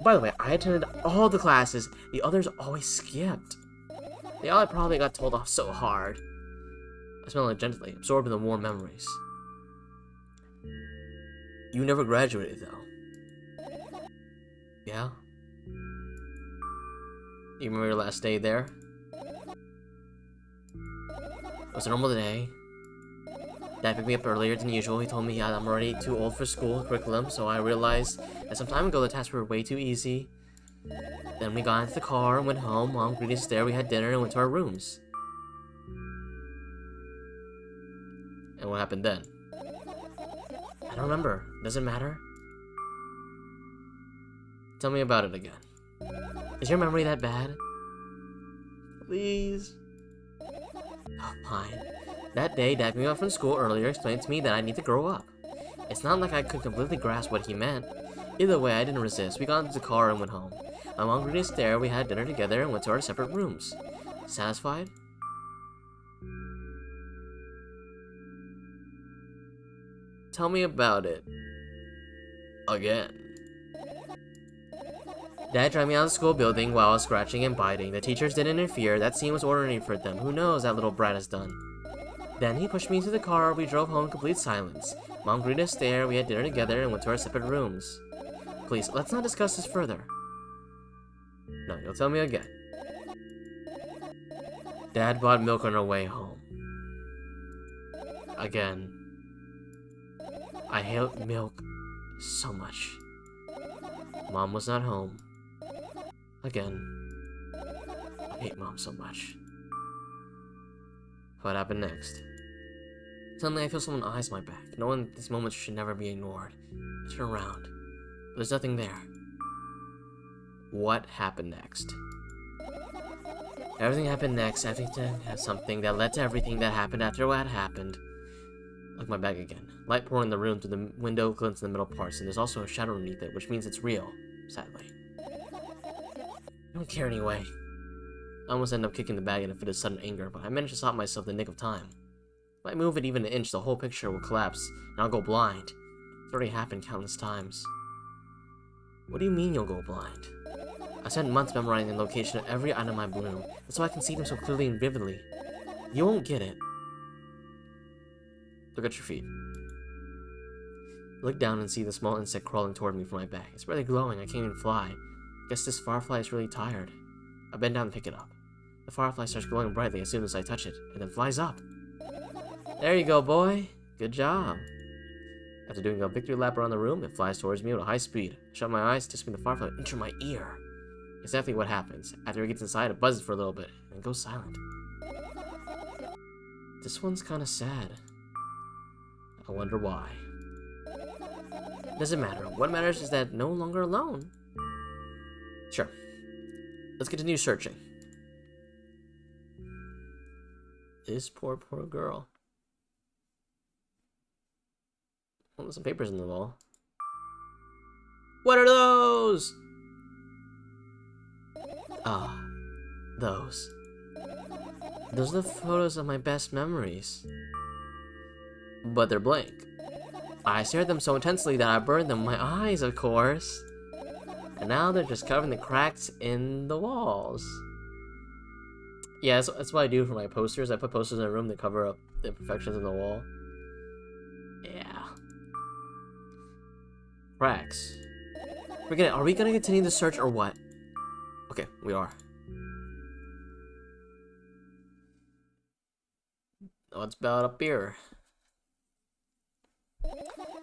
By the way, I attended all the classes. The others always skipped. They all probably got told off so hard. I smell it gently, absorbed in the warm memories. You never graduated, though. Yeah? You remember your last day there? It was a normal day. Dad picked me up earlier than usual. He told me I'm already too old for school curriculum, so I realized that some time ago the tasks were way too easy. Then we got into the car and went home. Mom greeted us there, we had dinner and went to our rooms. And what happened then? I don't remember. Does it matter? Tell me about it again. Is your memory that bad? Please? Oh, fine. That day, Dad picked me up from school earlier, explained to me that I need to grow up. It's not like I could completely grasp what he meant. Either way, I didn't resist. We got into the car and went home. My mom greeted us there, we had dinner together, and went to our separate rooms. Satisfied? Tell me about it. Again. Dad dragged me out of the school building while I was scratching and biting. The teachers didn't interfere. That scene was ordinary for them. Who knows that little brat has done. Then he pushed me into the car. We drove home in complete silence. Mom greeted us there. We had dinner together and went to our separate rooms. Please, let's not discuss this further. No, you'll tell me again. Dad bought milk on our way home. Again. I hate milk so much. Mom was not home. Again. I hate Mom so much. What happened next? Suddenly I feel someone's eyes on my back. Knowing these moments should never be ignored. I turn around. But there's nothing there. What happened next? Everything happened next. Everything had something that led to everything that happened after what had happened. Look my bag again. Light pouring in the room through the window glints in the middle parts, and there's also a shadow underneath it, which means it's real, sadly. I don't care anyway. I almost ended up kicking the bag in a fit of sudden anger, but I managed to stop myself in the nick of time. If I move it even an inch, the whole picture will collapse, and I'll go blind. It's already happened countless times. What do you mean you'll go blind? I spent months memorizing the location of every item I bloom. That's why I can see them so clearly and vividly. You won't get it. Look at your feet. Look down and see the small insect crawling toward me from my back. It's barely glowing, I can't even fly. Guess this firefly is really tired. I bend down and pick it up. The firefly starts glowing brightly as soon as I touch it, and then flies up. There you go, boy. Good job. After doing a victory lap around the room, it flies towards me at a high speed. I shut my eyes to spin the firefly into my ear. Exactly what happens. After it gets inside, it buzzes for a little bit, and goes silent. This one's kinda sad. I wonder why. Doesn't matter. What matters is that no longer alone. Sure. Let's continue searching. This poor girl. Oh, there's some papers in the wall. What are those? Ah, those. Those are the photos of my best memories. But they're blank. I stared at them so intensely that I burned them in my eyes, of course. And now they're just covering the cracks in the walls. Yeah, that's what I do for my posters. I put posters in a room that cover up the imperfections in the wall. Yeah. Cracks. Forget it. Are we gonna continue the search or what? Okay, we are. What's about up here?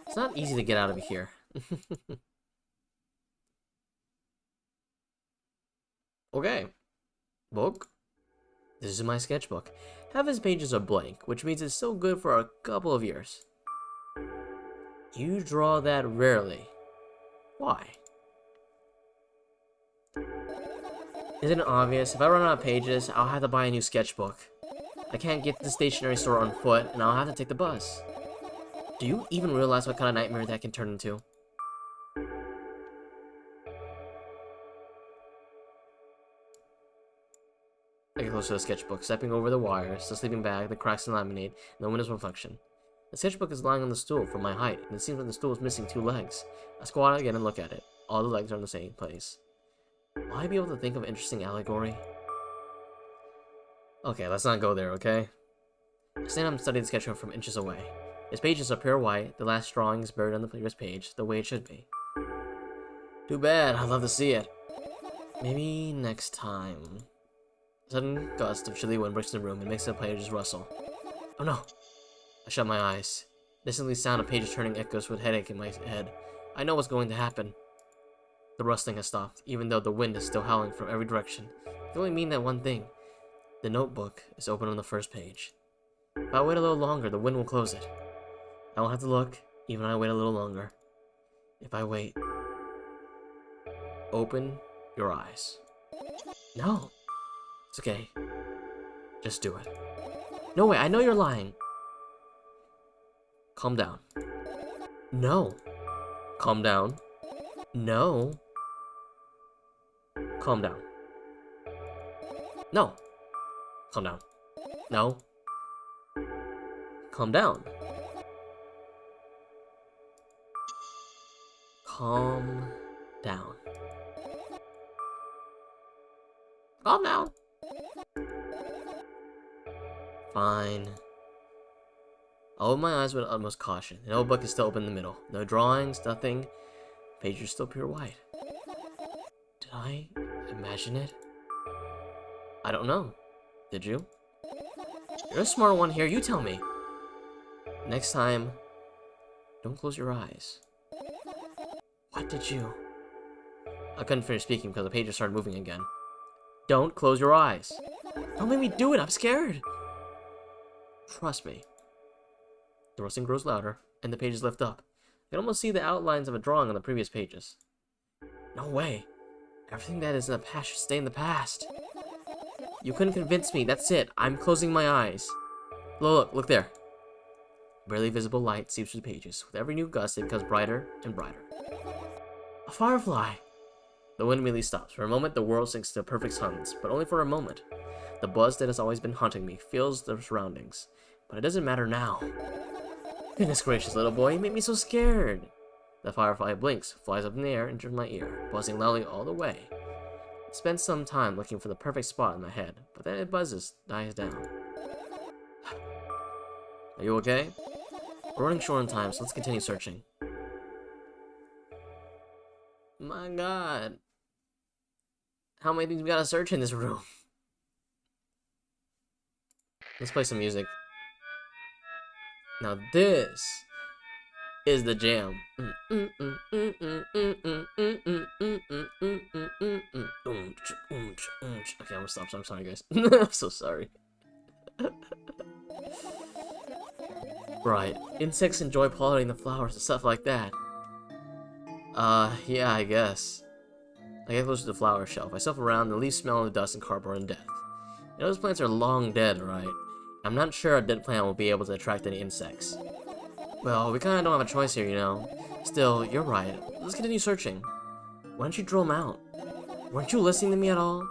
It's not easy to get out of here. Okay. Book. This is my sketchbook. Half his pages are blank, which means it's still good for a couple of years. You draw that rarely. Why? Isn't it obvious? If I run out of pages, I'll have to buy a new sketchbook. I can't get to the stationery store on foot, and I'll have to take the bus. Do you even realize what kind of nightmare that can turn into? I get close to the sketchbook, stepping over the wires, the sleeping bag, the cracks in laminate, and the window's reflection. The sketchbook is lying on the stool for my height, and it seems like the stool is missing 2 legs. I squat again and look at it. All the legs are in the same place. Will I be able to think of an interesting allegory? Okay, let's not go there, okay? I stand up and study the sketchbook from inches away. Its pages are pure white, the last drawing is buried on the previous page, the way it should be. Too bad, I'd love to see it. Maybe next time. A sudden gust of chilly wind breaks in the room and makes the pages rustle. Oh no! I shut my eyes. The instantly sound of pages turning echoes with headache in my head. I know what's going to happen. The rustling has stopped, even though the wind is still howling from every direction. It can only mean that one thing. The notebook is open on the first page. If I wait a little longer, the wind will close it. I won't have to look, even if I wait a little longer. If I wait... Open your eyes. No. It's okay. Just do it. No way, I know you're lying. Calm down. No. Calm down. No. Calm down. No. Calm down. No. Calm down. Calm down. Calm down. Fine. I'll open my eyes with utmost caution. The notebook is still open in the middle. No drawings, nothing. Pages are still pure white. Did I imagine it? I don't know. Did you? You're a smart one here, you tell me. Next time, don't close your eyes. What did you... I couldn't finish speaking because the pages started moving again. Don't close your eyes. Don't make me do it, I'm scared. Trust me. The rustling grows louder, and the pages lift up. I can almost see the outlines of a drawing on the previous pages. No way. Everything that is in the past should stay in the past. You couldn't convince me, that's it. I'm closing my eyes. Look there. Barely visible light seeps through the pages. With every new gust, it becomes brighter and brighter. A firefly! The wind immediately stops. For a moment, the world sinks to a perfect silence, but only for a moment. The buzz that has always been haunting me fills the surroundings. but it doesn't matter now. Goodness gracious, little boy, you made me so scared. The firefly blinks, flies up in the air, and enters my ear, buzzing loudly all the way. I spend some time looking for the perfect spot in my head, but then it buzzes, dies down. Are you okay? We're running short on time, so let's continue searching. My god. How many things we gotta search in this room? Let's play some music. Now this is the jam. Okay, I'm gonna stop. I'm sorry, guys. I'm so sorry. Right. Insects enjoy pollinating the flowers and stuff like that. Yeah, I guess. I get close to the flower shelf. I sniff around, the leaves smell of the dust and cardboard and death. You know, those plants are long dead, right? I'm not sure a dead plant will be able to attract any insects. Well, we kinda don't have a choice here, you know. Still, you're right. Let's continue searching. Why don't you drill them out? Weren't you listening to me at all?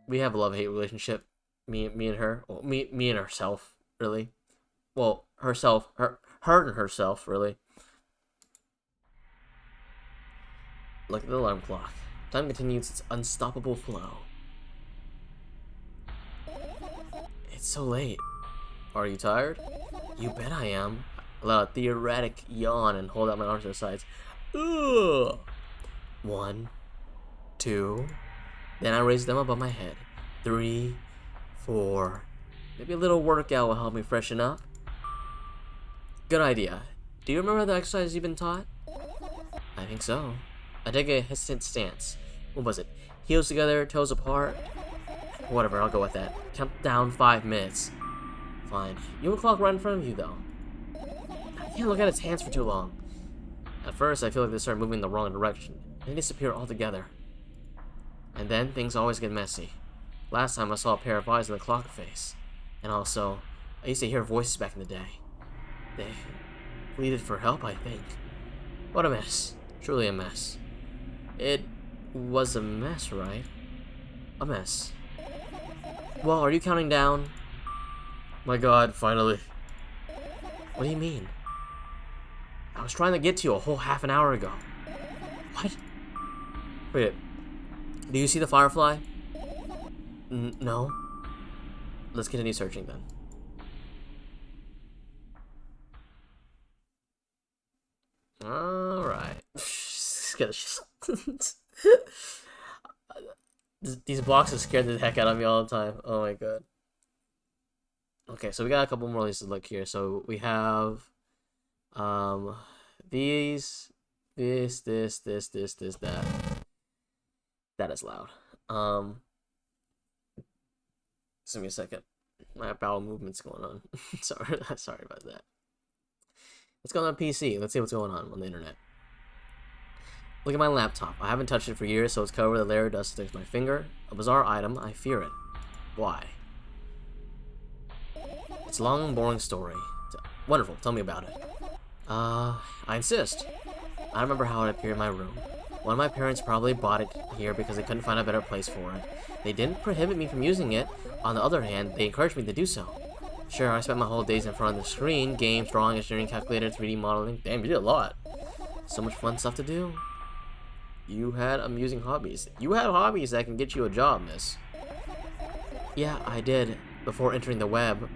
We have a love-hate relationship. Me and her. Well, me and herself, really. Well, herself. Her and herself, really. Look at the alarm clock. Time continues its unstoppable flow. It's so late. Are you tired? You bet I am. I let out a theoretic yawn and hold out my arms to the sides. Ugh. 1, 2. Then I raise them above my head. 3, 4. Maybe a little workout will help me freshen up. Good idea. Do you remember the exercise you've been taught? I think so. I take a hesitant stance. What was it? Heels together, toes apart? Whatever, I'll go with that. Count down 5 minutes. Fine. You have a clock right in front of you, though. I can't look at its hands for too long. At first, I feel like they start moving in the wrong direction. They disappear altogether. And then, things always get messy. Last time I saw a pair of eyes in the clock face. And also, I used to hear voices back in the day. They pleaded for help, I think. What a mess. Truly a mess. It was a mess, right? A mess. Well, are you counting down? My god, finally. What do you mean? I was trying to get to you a whole half an hour ago. What? Wait, do you see the firefly? No. Let's continue searching then. Alright. These blocks have scared the heck out of me all the time. Oh my god. Okay, so we got a couple more of these to look here. So we have these, this, that. That is loud. Just give me a second. My bowel movement's going on. sorry about that. Let's go on PC. Let's see what's going on the internet. Look at my laptop. I haven't touched it for years, so it's covered with a layer of dust against my finger. A bizarre item. I fear it. Why? It's a long and boring story. Wonderful. Tell me about it. I insist. I remember how it appeared in my room. One of my parents probably bought it here because they couldn't find a better place for it. They didn't prohibit me from using it. On the other hand, they encouraged me to do so. Sure, I spent my whole days in front of the screen, games, drawing, engineering, calculator, 3D modeling. Damn, you did a lot. So much fun stuff to do. You had amusing hobbies. You had hobbies that can get you a job, miss. Yeah, I did, before entering the web.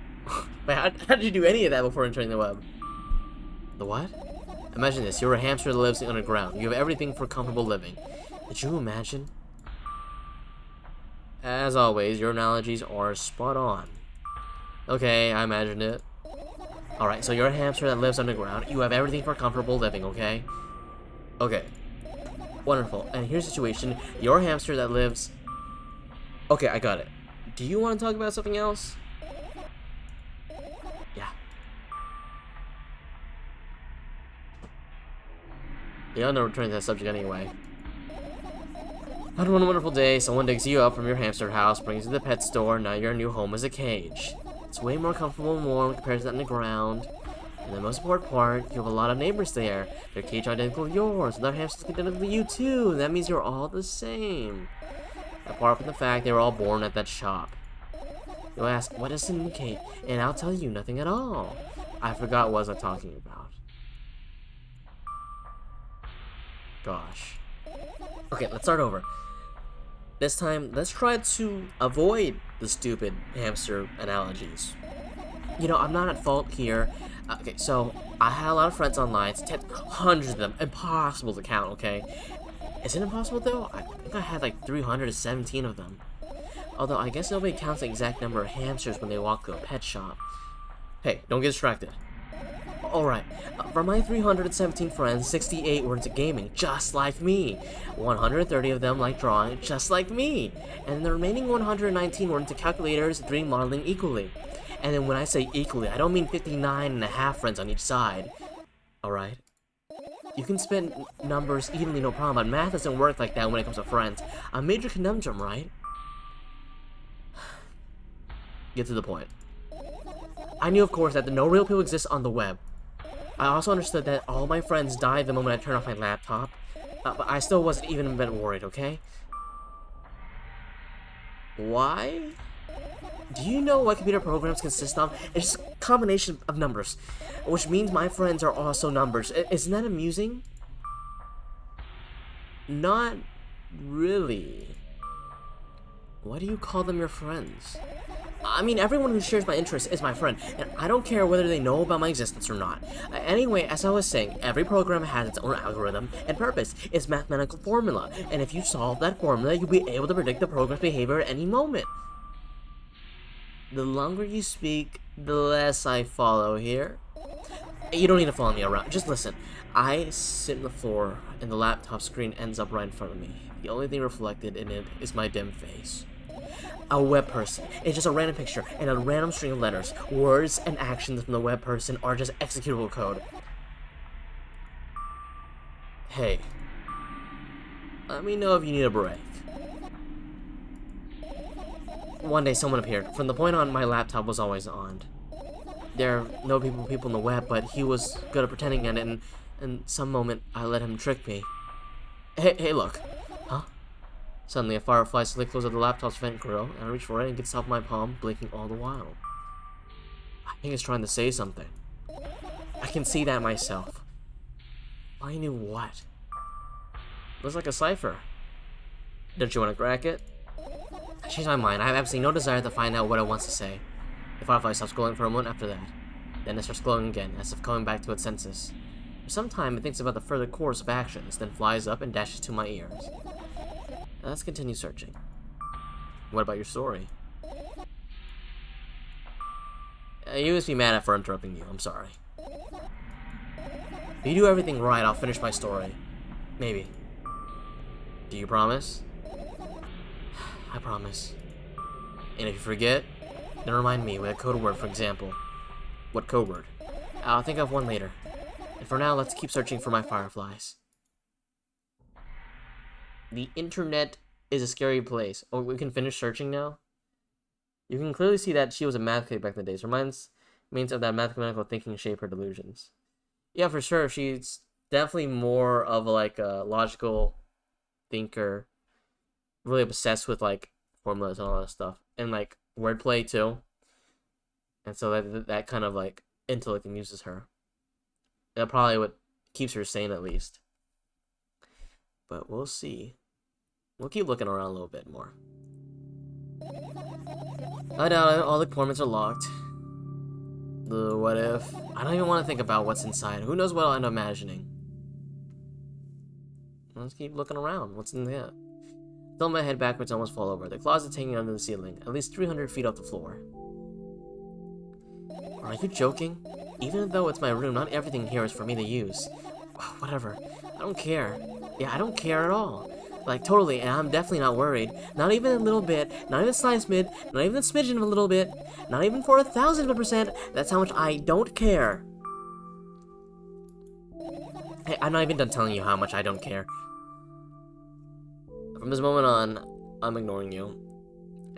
Wait, how did you do any of that before entering the web? The what? Imagine this, you're a hamster that lives underground. You have everything for comfortable living. Did you imagine? As always, your analogies are spot on. Okay, I imagined it. Alright, so you're a hamster that lives underground. You have everything for comfortable living, okay? Okay. Wonderful. And here's the situation. You're a hamster that lives... Okay, I got it. Do you want to talk about something else? Yeah. Yeah, I'll never return to that subject anyway. On one wonderful day, someone digs you up from your hamster house, brings you to the pet store, now your new home is a cage. It's way more comfortable and warm compared to that in the ground. And the most important part, you have a lot of neighbors there. Their cage identical to yours, and their hamsters identical to you too. That means you're all the same. Apart from the fact they were all born at that shop. You'll ask, what does it indicate? And I'll tell you, nothing at all. I forgot what I was talking about. Gosh. Okay, let's start over. This time, let's try to avoid the stupid hamster analogies. You know, I'm not at fault here. Okay, so I had a lot of friends online, hundreds of them, impossible to count, okay? Is it impossible though? I think I had like 317 of them. Although I guess nobody counts the exact number of hamsters when they walk to a pet shop. Hey, don't get distracted. Alright, from my 317 friends, 68 were into gaming, just like me. 130 of them like drawing, just like me. And the remaining 119 were into calculators, 3D modeling equally. And then when I say equally, I don't mean 59 and a half friends on each side. Alright? You can spend numbers evenly, no problem, but math doesn't work like that when it comes to friends. A major conundrum, right? Get to the point. I knew, of course, that no real people exist on the web. I also understood that all my friends died the moment I turned off my laptop, but I still wasn't even a bit worried, okay? Why? Do you know what computer programs consist of? It's just a combination of numbers, which means my friends are also numbers. Isn't that amusing? Not really. Why do you call them your friends? I mean, everyone who shares my interests is my friend, and I don't care whether they know about my existence or not. Anyway, as I was saying, every program has its own algorithm and purpose, its mathematical formula, and if you solve that formula, you'll be able to predict the program's behavior at any moment. The longer you speak, the less I follow here. You don't need to follow me around, just listen. I sit on the floor, and the laptop screen ends up right in front of me. The only thing reflected in it is my dim face. A web person is just a random picture and a random string of letters. Words and actions from the web person are just executable code. Hey, let me know if you need a break. One day someone appeared. From the point on, my laptop was always on. There are no people in the web, but he was good at pretending at it, and some moment I let him trick me. Hey, look. Huh? Suddenly, a firefly slipped close to the laptop's vent grill, and I reached for it and gets off my palm, blinking all the while. I think it's trying to say something. I can see that myself. I knew what? Looks like a cipher. Don't you want to crack it? I changed my mind. I have absolutely no desire to find out what it wants to say. The firefly stops glowing for a moment after that. Then it starts glowing again, as if coming back to its senses. For some time, it thinks about the further course of actions, then flies up and dashes to my ears. Now let's continue searching. What about your story? You must be mad at for interrupting you. I'm sorry. If you do everything right, I'll finish my story. Maybe. Do you promise? I promise. And if you forget, then remind me with a code word, for example. What code word? I'll think of one later. And for now, let's keep searching for my fireflies. The internet is a scary place. Oh, we can finish searching now? You can clearly see that she was a math kid back in the days. Means of that mathematical thinking shape her delusions. Yeah, for sure. She's definitely more of like a logical thinker. Really obsessed with like formulas and all that stuff. And like wordplay too. And so that kind of like intellect amuses her. That probably what keeps her sane at least. But we'll see. We'll keep looking around a little bit more. I doubt it. All the compartments are locked. The what if? I don't even want to think about what's inside. Who knows what I'll end up imagining. Let's keep looking around. What's in there? Throw my head backwards, almost fall over. The closet's hanging under the ceiling, at least 300 feet off the floor. Are you joking? Even though it's my room, not everything here is for me to use. Whatever. I don't care. Yeah, I don't care at all. Like, totally, and I'm definitely not worried. Not even a little bit. Not even a slight smid. Not even a smidgen of a little bit. Not even for 1,000%. That's how much I don't care. Hey, I'm not even done telling you how much I don't care. From this moment on, I'm ignoring you.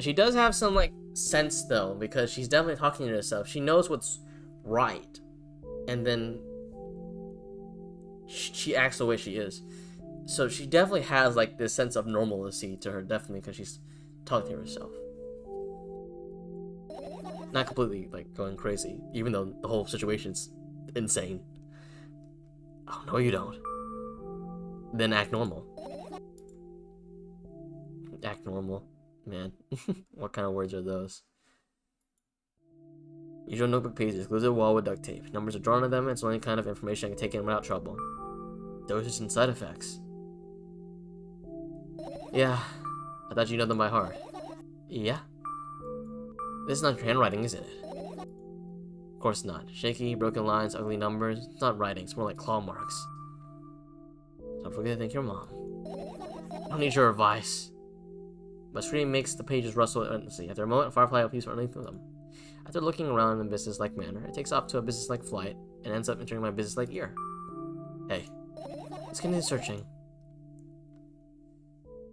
She does have some, like, sense, though, because she's definitely talking to herself. She knows what's right. And then she acts the way she is. So she definitely has, like, this sense of normalcy to her, definitely, because she's talking to herself. Not completely, like, going crazy, even though the whole situation's insane. Oh, no you don't. Then act normal. Act normal. Man, what kind of words are those? Usual notebook pages, glued to the wall with duct tape. Numbers are drawn on them, and it's the only kind of information I can take in without trouble. Dosage and side effects. Yeah, I thought you know them by heart. Yeah? This is not your handwriting, isn't it? Of course not. Shaky, broken lines, ugly numbers. It's not writing, it's more like claw marks. Don't forget to thank your mom. I don't need your advice. But screaming makes the pages rustle endlessly. After a moment, Firefly appears from underneath them. After looking around in a business-like manner, it takes off to a business-like flight and ends up entering my business-like ear. Hey, let's continue searching.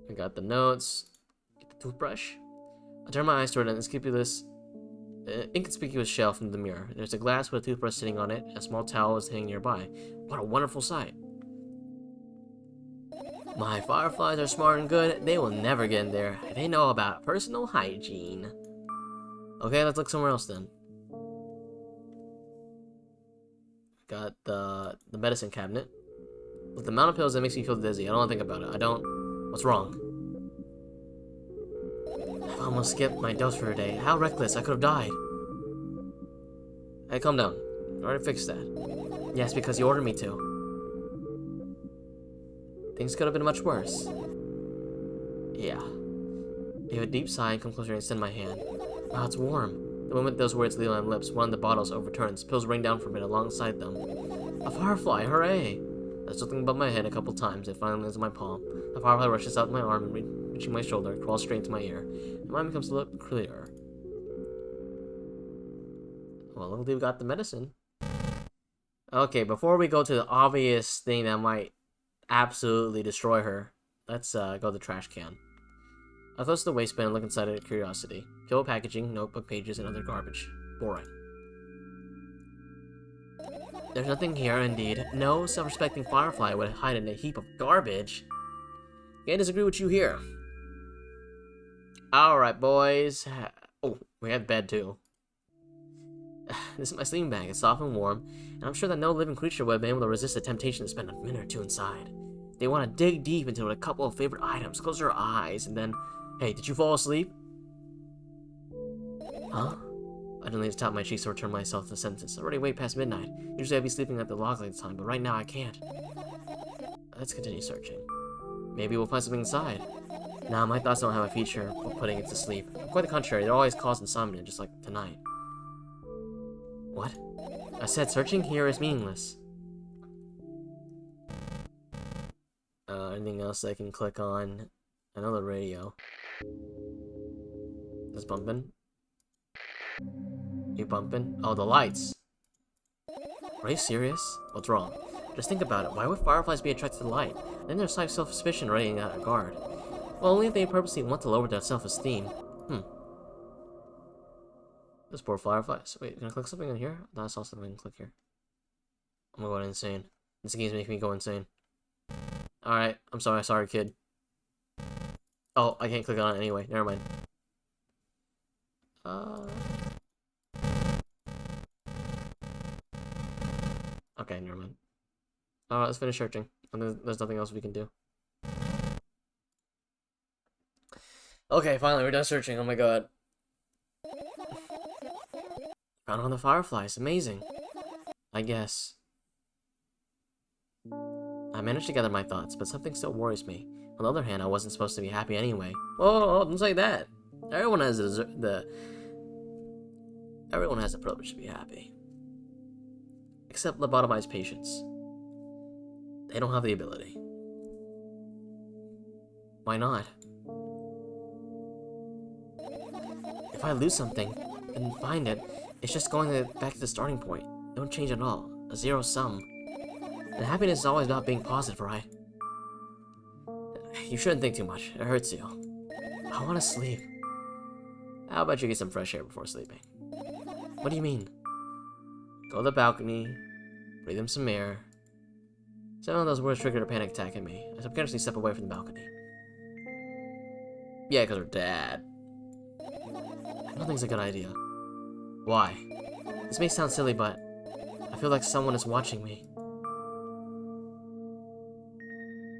I got the notes. Get the toothbrush. I turn my eyes toward an inconspicuous shelf in the mirror. There's a glass with a toothbrush sitting on it, and a small towel is hanging nearby. What a wonderful sight. My fireflies are smart and good. They will never get in there. They know about personal hygiene. Okay, let's look somewhere else then. Got the medicine cabinet. With the amount of pills that makes me feel dizzy. I don't want to think about it. I don't... What's wrong? I've almost skipped my dose for a day. How reckless. I could have died. Hey, calm down. I already fixed that. Yes, because you ordered me to. Things could have been much worse. Yeah. I gave a deep sigh and come closer and extend my hand. Wow, it's warm. The moment those words leave my lips, one of the bottles overturns. Pills rain down from it alongside them. A firefly, hooray! There's something above my head a couple times. It finally lands on my palm. The firefly rushes out my arm and reaching my shoulder, crawls straight into my ear. The mind becomes a little clearer. Well, luckily we got the medicine. Okay, before we go to the obvious thing that might absolutely destroy her, let's go to the trash can. I close the waistband and look inside it with curiosity. Pill packaging, notebook pages, and other garbage. Boring. There's nothing here, indeed. No self-respecting firefly would hide in a heap of garbage. Can't disagree with you here. Alright, boys. Oh, we have bed, too. This is my sleeping bag. It's soft and warm, and I'm sure that no living creature would have been able to resist the temptation to spend a minute or two inside. They want to dig deep into a couple of favorite items, close their eyes, and then... Hey, did you fall asleep? Huh? I didn't leave the top of my cheeks to return myself to the sentence. Already way past midnight. Usually I'd be sleeping at the log like this time, but right now I can't. Let's continue searching. Maybe we'll find something inside. Nah, my thoughts don't have a feature of putting it to sleep. Quite the contrary, they're always cause insomnia, just like tonight. What? I said searching here is meaningless. Anything else I can click on? Another radio. Is bumping? You bumping? Oh, the lights. Are you serious? What's wrong? Just think about it. Why would fireflies be attracted to the light? Then there's like self-suspicion rating out of guard. Well, only if they purposely want to lower their self-esteem. Those poor fireflies. Wait, can I click something in here? No, I saw something I can click here. I'm going insane. This game's making me go insane. Alright, I'm sorry kid. Oh, I can't click on it anyway, never mind. Okay, never mind. Alright, let's finish searching. There's nothing else we can do. Okay, finally, we're done searching, oh my god. Found on the fireflies, amazing. I guess. I managed to gather my thoughts, but something still worries me. On the other hand, I wasn't supposed to be happy anyway. Whoa, don't say that. Everyone has everyone has the privilege to be happy. Except lobotomized patients. They don't have the ability. Why not? If I lose something and find it, it's just going back to the starting point. It don't change at all. A zero sum. And happiness is always about being positive, right? You shouldn't think too much. It hurts you. I want to sleep. How about you get some fresh air before sleeping? What do you mean? Go to the balcony, breathe in some air. Some of those words triggered a panic attack in me. I subconsciously step away from the balcony. Yeah, because her dad. I don't think it's a good idea. Why? This may sound silly, but I feel like someone is watching me.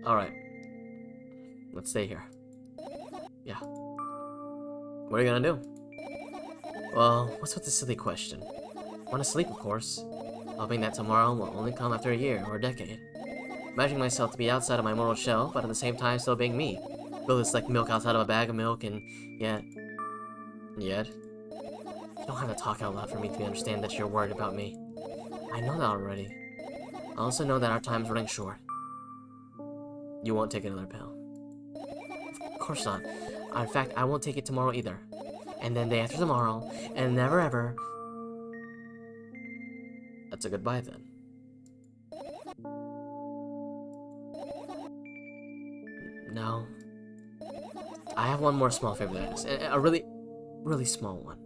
Alright. Let's stay here. Yeah. What are you gonna do? Well, what's with this silly question? Want to sleep, of course. Hoping that tomorrow will only come after a year or a decade. Imagining myself to be outside of my mortal shell, but at the same time still being me. Feel it's like milk outside of a bag of milk, and yet... You don't have to talk out loud for me to understand that you're worried about me. I know that already. I also know that our time's running short. You won't take another pill. Of course not. In fact, I won't take it tomorrow either. And then day after tomorrow, and never ever... That's a goodbye then. No. I have one more small favor to ask. A really, really small one.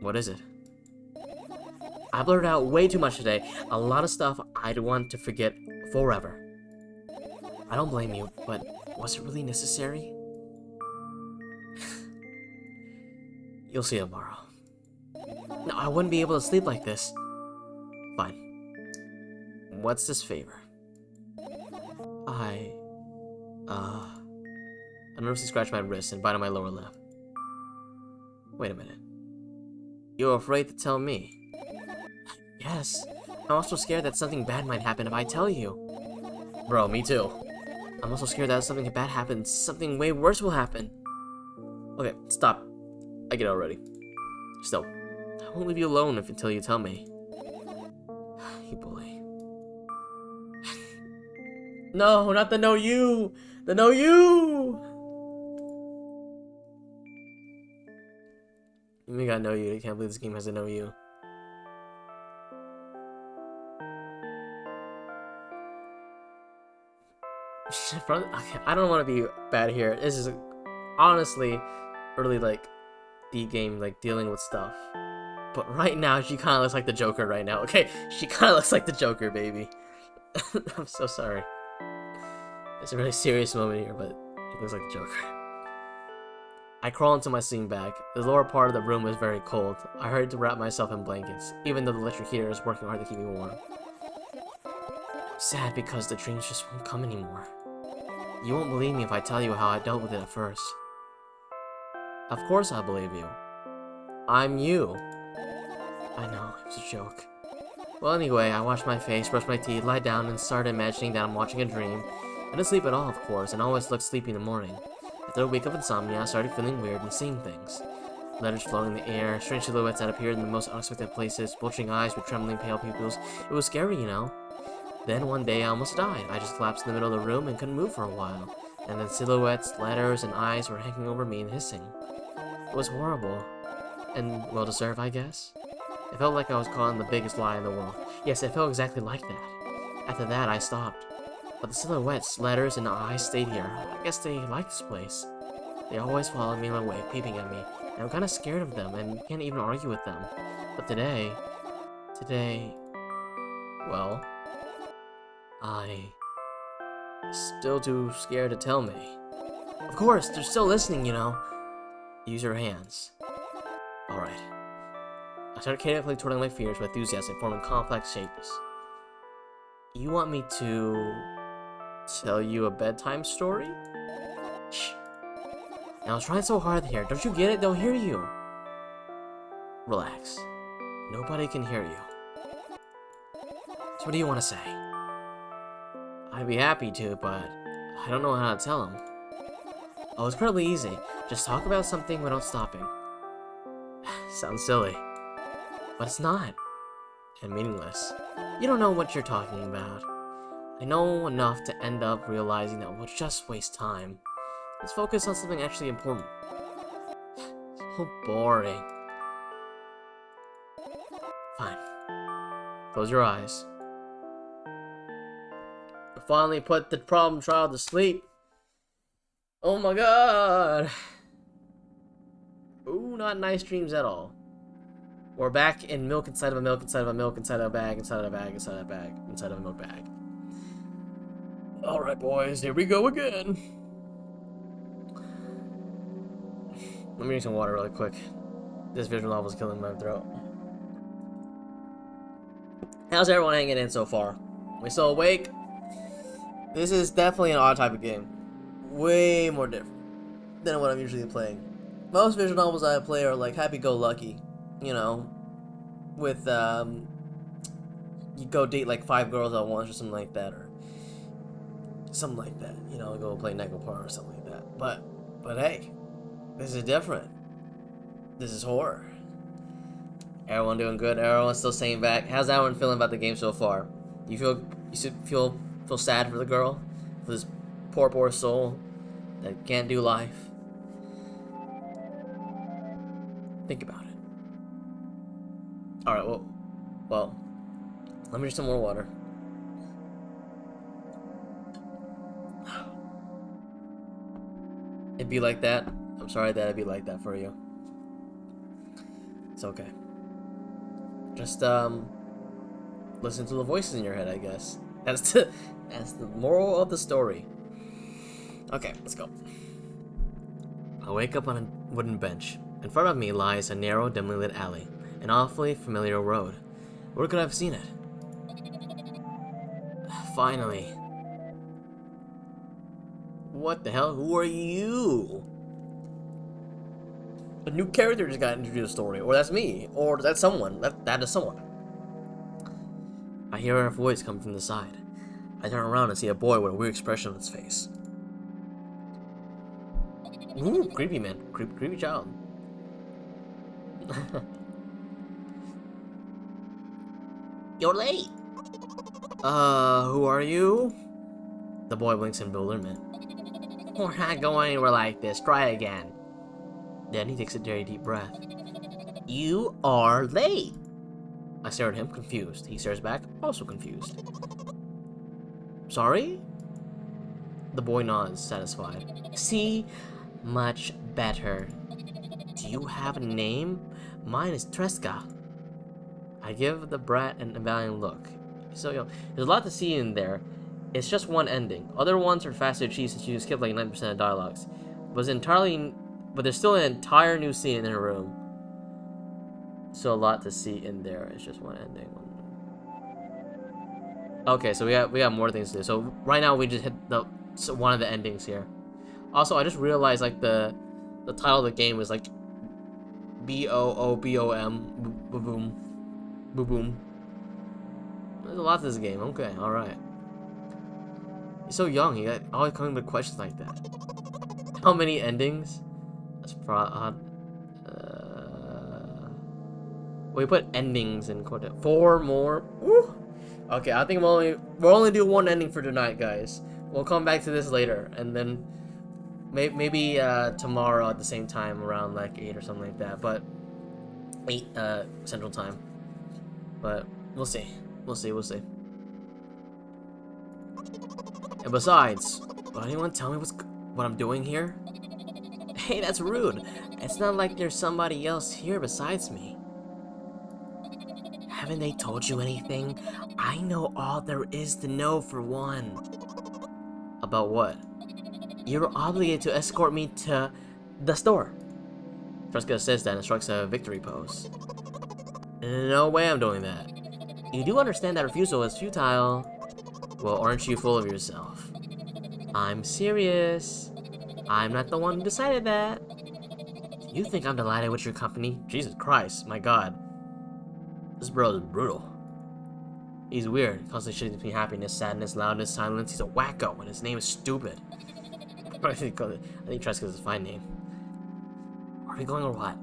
What is it? I blurted out way too much today. A lot of stuff I'd want to forget forever. I don't blame you, but was it really necessary? You'll see tomorrow. No, I wouldn't be able to sleep like this. Fine. What's this favor? I nervously scratched my wrist and bite on my lower lip. Wait a minute. You're afraid to tell me? Yes. I'm also scared that something bad might happen if I tell you. Bro, me too. I'm also scared that if something bad happens, something way worse will happen. Okay, stop. I get it already. Still, I won't leave you alone until you tell me. You bully. No, not the no you! The no you! We got no you. I can't believe this game has a no you. Okay, I don't want to be bad here. This is honestly really like the game, like dealing with stuff. But right now, she kind of looks like the Joker right now. Okay, she kind of looks like the Joker, baby. I'm so sorry. It's a really serious moment here, but it looks like the Joker. I crawl into my sleeping bag. The lower part of the room was very cold. I hurried to wrap myself in blankets, even though the electric heater is working hard to keep me warm. I'm sad because the dreams just won't come anymore. You won't believe me if I tell you how I dealt with it at first. Of course I'll believe you. I'm you. I know, it was a joke. Well, anyway, I washed my face, brushed my teeth, lied down, and started imagining that I'm watching a dream. I didn't sleep at all, of course, and always looked sleepy in the morning. After a week of insomnia, I started feeling weird and seeing things. Letters floating in the air, strange silhouettes that appeared in the most unexpected places, bulging eyes with trembling pale pupils. It was scary, you know. Then one day I almost died. I just collapsed in the middle of the room and couldn't move for a while. And then silhouettes, letters, and eyes were hanging over me and hissing. It was horrible. And well-deserved, I guess. It felt like I was caught in the biggest lie in the world. Yes, it felt exactly like that. After that, I stopped. But the silhouettes, letters, and eyes stayed here. I guess they like this place. They always followed me on my way, peeping at me. And I'm kind of scared of them and can't even argue with them. But today, well, I still too scared to tell me. Of course, they're still listening, you know. Use your hands. Alright. I started chaotically twirling my fingers with enthusiasm, forming complex shapes. You want me to tell you a bedtime story? Shh. Now I was trying so hard here. Don't you get it? They'll hear you. Relax. Nobody can hear you. So what do you want to say? I'd be happy to, but I don't know how to tell them. Oh, it's incredibly easy. Just talk about something without stopping. Sounds silly. But it's not. And meaningless. You don't know what you're talking about. I know enough to end up realizing that we'll just waste time. Let's focus on something actually important. So boring. Fine. Close your eyes. We finally put the problem child to sleep. Oh my god. Ooh, not nice dreams at all. We're back in milk inside of a milk inside of a milk inside of a bag inside of a bag inside of a bag inside of a milk bag. Alright, boys, here we go again. Let me drink some water really quick. This visual novel's killing my throat. How's everyone hanging in so far? We still awake? This is definitely an odd type of game. Way more different than what I'm usually playing. Most visual novels I play are like happy-go-lucky, you know, with you go date like 5 girls at once or something like that, you know, go play Necropar or something like that. But hey, this is different. This is horror. Everyone doing good? Everyone's still staying back? How's everyone feeling about the game so far? You feel sad for the girl? For this poor soul that can't do life? Think about it. Alright, well, let me drink some more water. It'd be like that. I'm sorry that it'd be like that for you. It's okay. Just listen to the voices in your head, I guess. That's the moral of the story. Okay, let's go. I wake up on a wooden bench. In front of me lies a narrow, dimly lit alley, an awfully familiar road. Where could I have seen it? Finally. What the hell? Who are you? A new character just got introduced to the story, or that's me, or that's someone. That is someone. I hear a voice come from the side. I turn around and see a boy with a weird expression on his face. Ooh, creepy man. Creepy child. You're late. Who are you? The boy blinks in bewilderment. We're not going anywhere like this. Try again. Then he takes a very deep breath. You are late. I stare at him, confused. He stares back, also confused. Sorry? The boy nods, satisfied. See? Much better. Do you have a name? Mine is Treska. I give the brat an evaluating look. So, you know, there's a lot to see in there. It's just one ending. Other ones are faster to achieve since you can skip like 90% of dialogues. But there's still an entire new scene in a room. So a lot to see in there. It's just one ending. Okay, so we got more things to do. So right now we just hit one of the endings here. Also, I just realized like the title of the game is like BOOBOM boom. There's a lot to this game. Okay, all right. He's so young. He got always coming with questions like that. How many endings? That's probably we put endings in quote. 4 more. Woo! Okay, I think we'll only do one ending for tonight, guys. We'll come back to this later, and then maybe tomorrow at the same time around like 8 or something like that. But 8 Central Time. But we'll see. We'll see. And besides, will anyone tell me what I'm doing here? Hey, that's rude. It's not like there's somebody else here besides me. Haven't they told you anything? I know all there is to know for one. About what? You're obligated to escort me to the store. Treska says that and strikes a victory pose. No way I'm doing that. You do understand that refusal is futile. Well, aren't you full of yourself? I'm serious. I'm not the one who decided that. You think I'm delighted with your company? Jesus Christ, my god. This bro is brutal. He's weird, constantly shifting between happiness, sadness, loudness, silence. He's a wacko, and his name is stupid. I think Treska is a fine name. Are we going or what?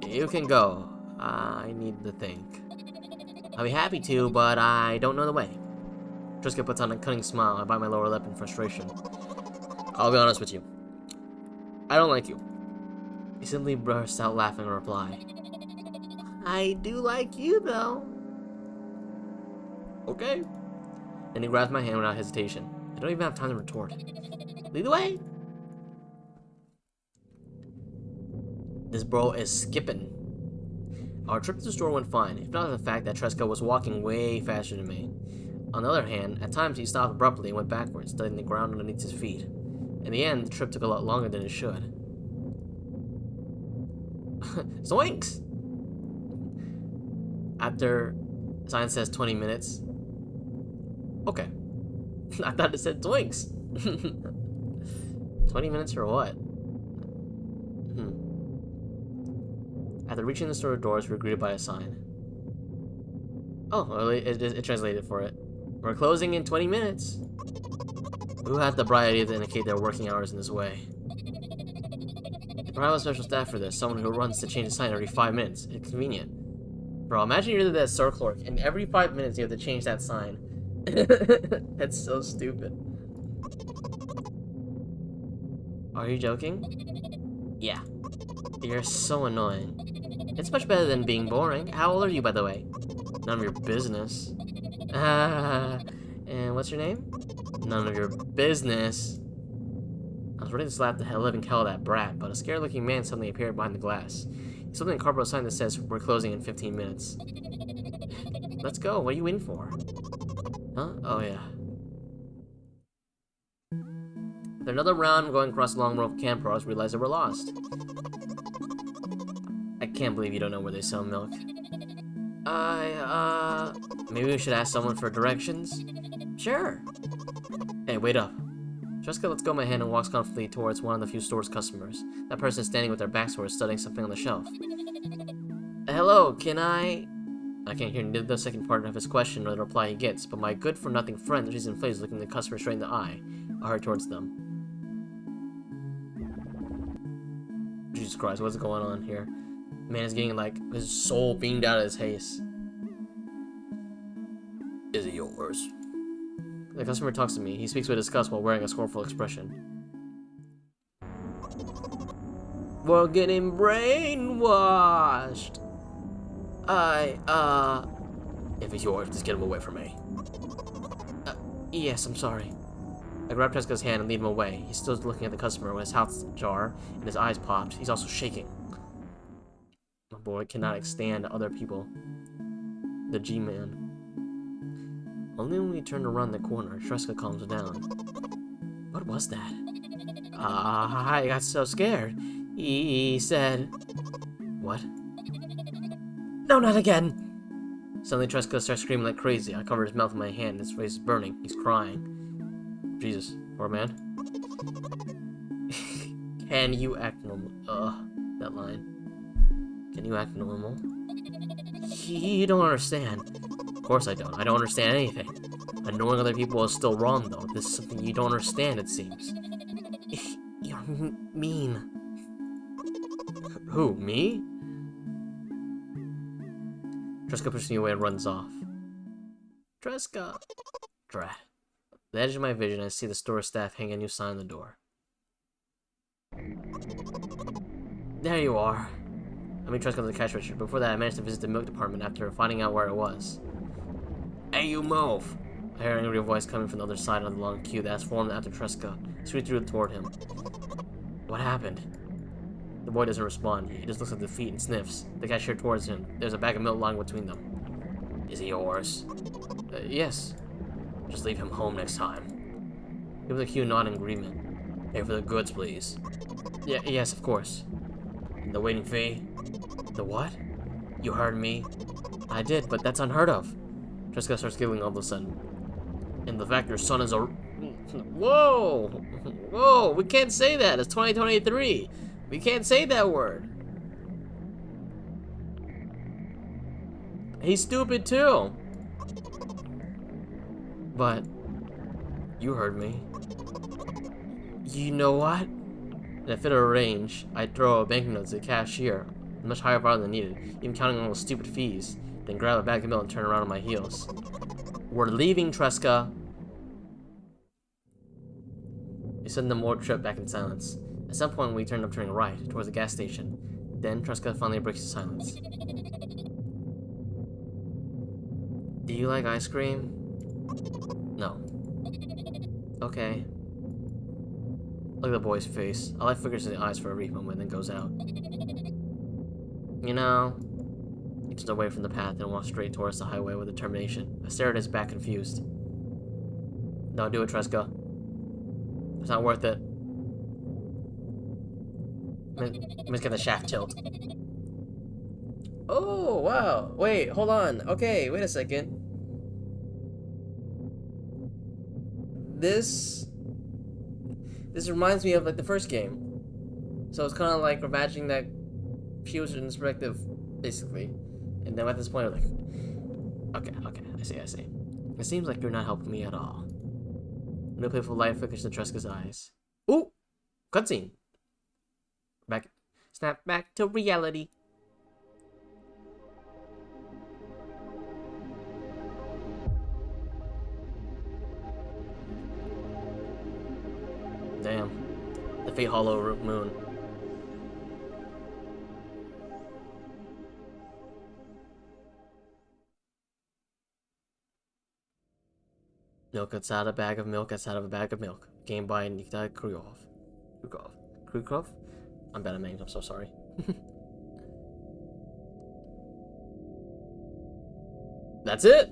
You can go. I need to think. I'll be happy to, but I don't know the way. Treska puts on a cunning smile. I bite my lower lip in frustration. I'll be honest with you. I don't like you. He simply bursts out laughing in reply. I do like you, though. Okay. Then he grabs my hand without hesitation. I don't even have time to retort. Lead the way. This bro is skipping. Our trip to the store went fine, if not for the fact that Treska was walking way faster than me. On the other hand, at times he stopped abruptly and went backwards, studying the ground underneath his feet. In the end, the trip took a lot longer than it should. Zoinks! After sign says 20 minutes. Okay. I thought it said zoinks. 20 minutes or what? After reaching the store doors, we were greeted by a sign. Oh, well, it translated for it. We're closing in 20 minutes. Who had the bright idea to indicate their working hours in this way? We're having a special staff for this. Someone who runs to change the sign every 5 minutes. It's convenient. Bro, imagine you're that store clerk, and every 5 minutes you have to change that sign. That's so stupid. Are you joking? Yeah. You're so annoying. It's much better than being boring. How old are you, by the way? None of your business. And what's your name? None of your business. I was ready to slap the living hell out of that brat, but a scared-looking man suddenly appeared behind the glass. He's holding a cardboard sign that says, "We're closing in 15 minutes." Let's go. What are you in for? Huh? Oh, yeah. After another round going across the long row of camp pros, realized that we're lost. I can't believe you don't know where they sell milk. Maybe we should ask someone for directions? Sure. Hey, wait up. Jessica lets go of my hand and walks confidently towards one of the few store's customers. That person is standing with their backs towards studying something on the shelf. Hello, can I can't hear neither the second part of his question or the reply he gets, but my good-for-nothing friend, she's in place, looking the customer straight in the eye. I hurry towards them. Jesus Christ, what's going on here? Man is getting, like, his soul beamed out of his face. Is it yours? The customer talks to me. He speaks with disgust while wearing a scornful expression. We're getting brainwashed! If it's yours, just get him away from me. Yes, I'm sorry. I grabbed Jessica's hand and lead him away. He's still looking at the customer with his mouth ajar and his eyes popped. He's also shaking. My boy cannot stand other people. The G-Man. Only when we turned around the corner, Jessica calms down. What was that? I got so scared. He said... What? No, not again! Suddenly, Jessica starts screaming like crazy. I cover his mouth with my hand. His face is burning. He's crying. Jesus, poor man. Can you act normal? That line. Can you act normal? You don't understand. Of course I don't. I don't understand anything. Annoying other people is still wrong, though. This is something you don't understand, it seems. You're mean. Who, me? Jessica pushes me away and runs off. Jessica! Drat. At the edge of my vision, I see the store staff hang a new sign on the door. There you are. I mean, Jessica to the cash register. Before that, I managed to visit the milk department after finding out where it was. Hey, you move! I hear an angry voice coming from the other side of the long queue that has formed after Tresca. Sweet threw it toward him. What happened? The boy doesn't respond. He just looks at the feet and sniffs. The cashier towards him. There's a bag of milk lying between them. Is he yours? Yes. Just leave him home next time. Give the queue nod in agreement. Pay for the goods, please. Yes, of course. And the waiting fee? The what? You heard me. I did, but that's unheard of. Jessica starts giggling all of a sudden. And the fact your son is a... Whoa! Whoa! We can't say that. It's 2023. We can't say that word. He's stupid too. But you heard me. You know what? In a fit of rage, I throw a banknote to the cashier, much higher volume than needed, even counting on those stupid fees, then grab a bag of milk and turn around on my heels. We're leaving, Tresca. We send the more trip back in silence. At some point, we turned up turning right, towards the gas station. Then, Tresca finally breaks the silence. Do you like ice cream? No. Okay. Look at the boy's face. I figures in the eyes for a brief moment, then goes out. You know... He turns away from the path and walks straight towards the highway with determination. I stare at his back, confused. Don't do it, Tresca. It's not worth it. Let's get the shaft tilt. Oh, wow. Wait, hold on. Okay, wait a second. This reminds me of like the first game. So it's kind of like imagining that fusion perspective, basically. And then at this point, I'm like, okay, I see. It seems like you're not helping me at all. No playful light flickers in Tresca's eyes. Ooh, cutscene. Snap back to reality. Damn. The Fate Hollow moon. Milk outside a bag of milk outside of a bag of milk. Game by Nikita Krukov? I'm bad at names, I'm so sorry. That's it!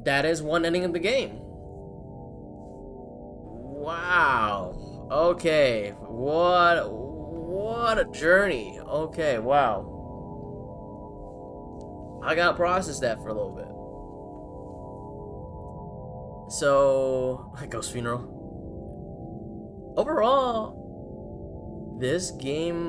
That is one ending of the game. Wow. Okay. What a journey. Okay, wow. I gotta process that for a little bit. So, Ghost Funeral. Overall, this game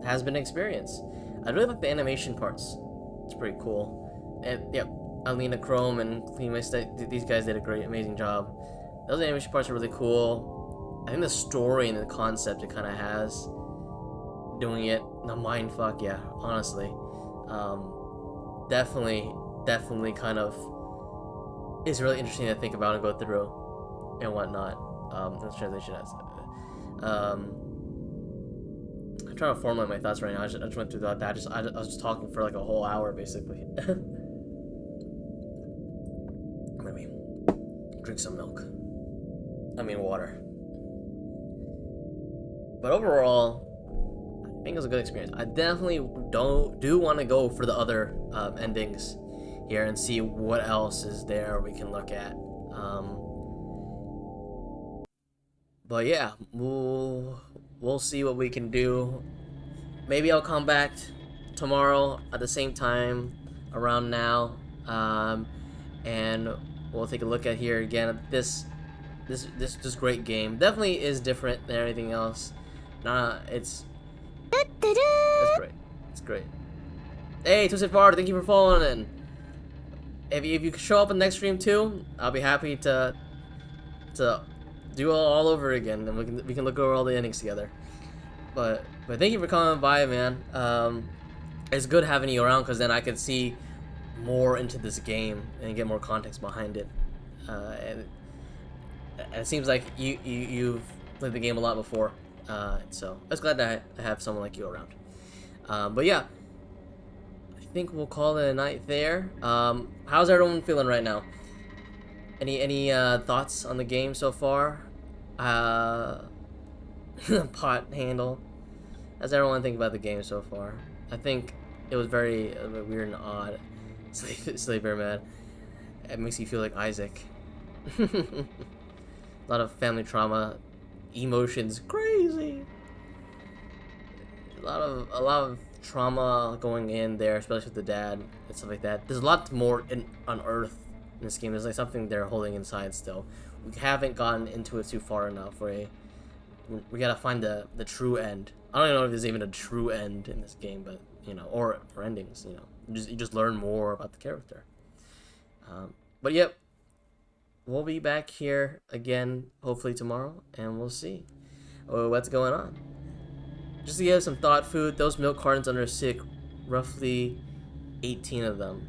has been an experience. I really like the animation parts. It's pretty cool. And yeah, Alina Chrome and Clean these guys did a great, amazing job. Those animation parts are really cool. I think the story and the concept it kind of has, doing it, the mind fuck, yeah, honestly, definitely kind of is really interesting to think about and go through and whatnot. This translation has. I'm trying to formulate my thoughts right now. I just went through that. I was just talking for like a whole hour basically. Let me drink some milk. I mean water. But overall, I think it was a good experience. I definitely do want to go for the other endings here and see what else is there we can look at. But yeah, we'll see what we can do. Maybe I'll come back tomorrow at the same time around now, and we'll take a look at here again at this great game. Definitely is different than anything else. It's great. It's great. Hey, Twisted Far, thank you for following in. If you show up in the next stream too, I'll be happy to do it all over again, and we can look over all the endings together. But thank you for coming by, man. It's good having you around because then I can see more into this game and get more context behind it. And it seems like you've played the game a lot before, so I was glad to have someone like you around. But yeah, I think we'll call it a night there. How's everyone feeling right now? Any thoughts on the game so far? Pot handle. How's everyone think about the game so far? I think it was very weird and odd. Slave Bear Mad. It makes you feel like Isaac. A lot of family trauma, emotions, crazy. A lot of trauma going in there, especially with the dad and stuff like that. There's a lot more on Earth in this game. There's like something they're holding inside still. We haven't gotten into it too far enough. We gotta find the true end. I don't even know if there's even a true end in this game, but you know, or endings. You know, you just learn more about the character. But yep, we'll be back here again hopefully tomorrow, and we'll see what's going on. Just to give some thought food, those milk cartons under a sick, roughly 18 of them.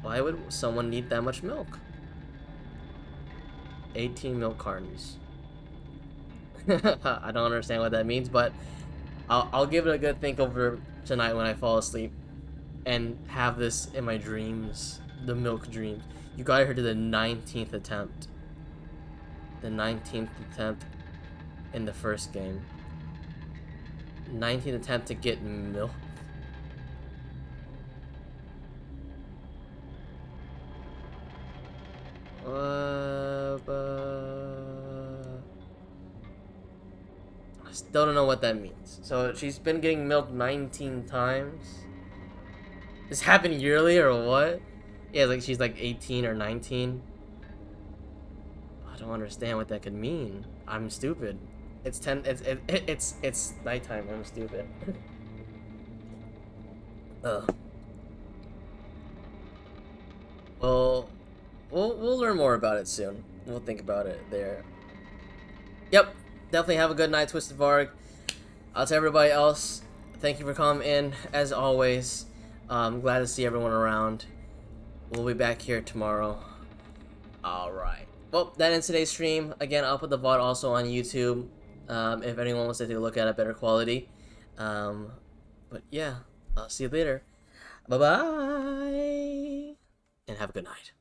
Why would someone need that much milk? 18 milk cartons. I don't understand what that means, but I'll give it a good think over tonight when I fall asleep and have this in my dreams, the milk dreams. You got her to the 19th attempt. The 19th attempt in the first game. 19th attempt to get milk. Still don't know what that means. So she's been getting milked 19 times. This happened yearly or what? Yeah, like she's like 18 or 19. I don't understand what that could mean. I'm stupid. It's 10. It's nighttime. I'm stupid. Ugh. Well, we'll learn more about it soon. We'll think about it there. Yep. Definitely have a good night, Twisted Varg. To everybody else, thank you for coming in as always. Glad to see everyone around. We'll be back here tomorrow. Alright. Well, that ends today's stream. Again, I'll put the VOD also on YouTube. If anyone wants to take a look at it, better quality. But yeah, I'll see you later. Bye-bye. And have a good night.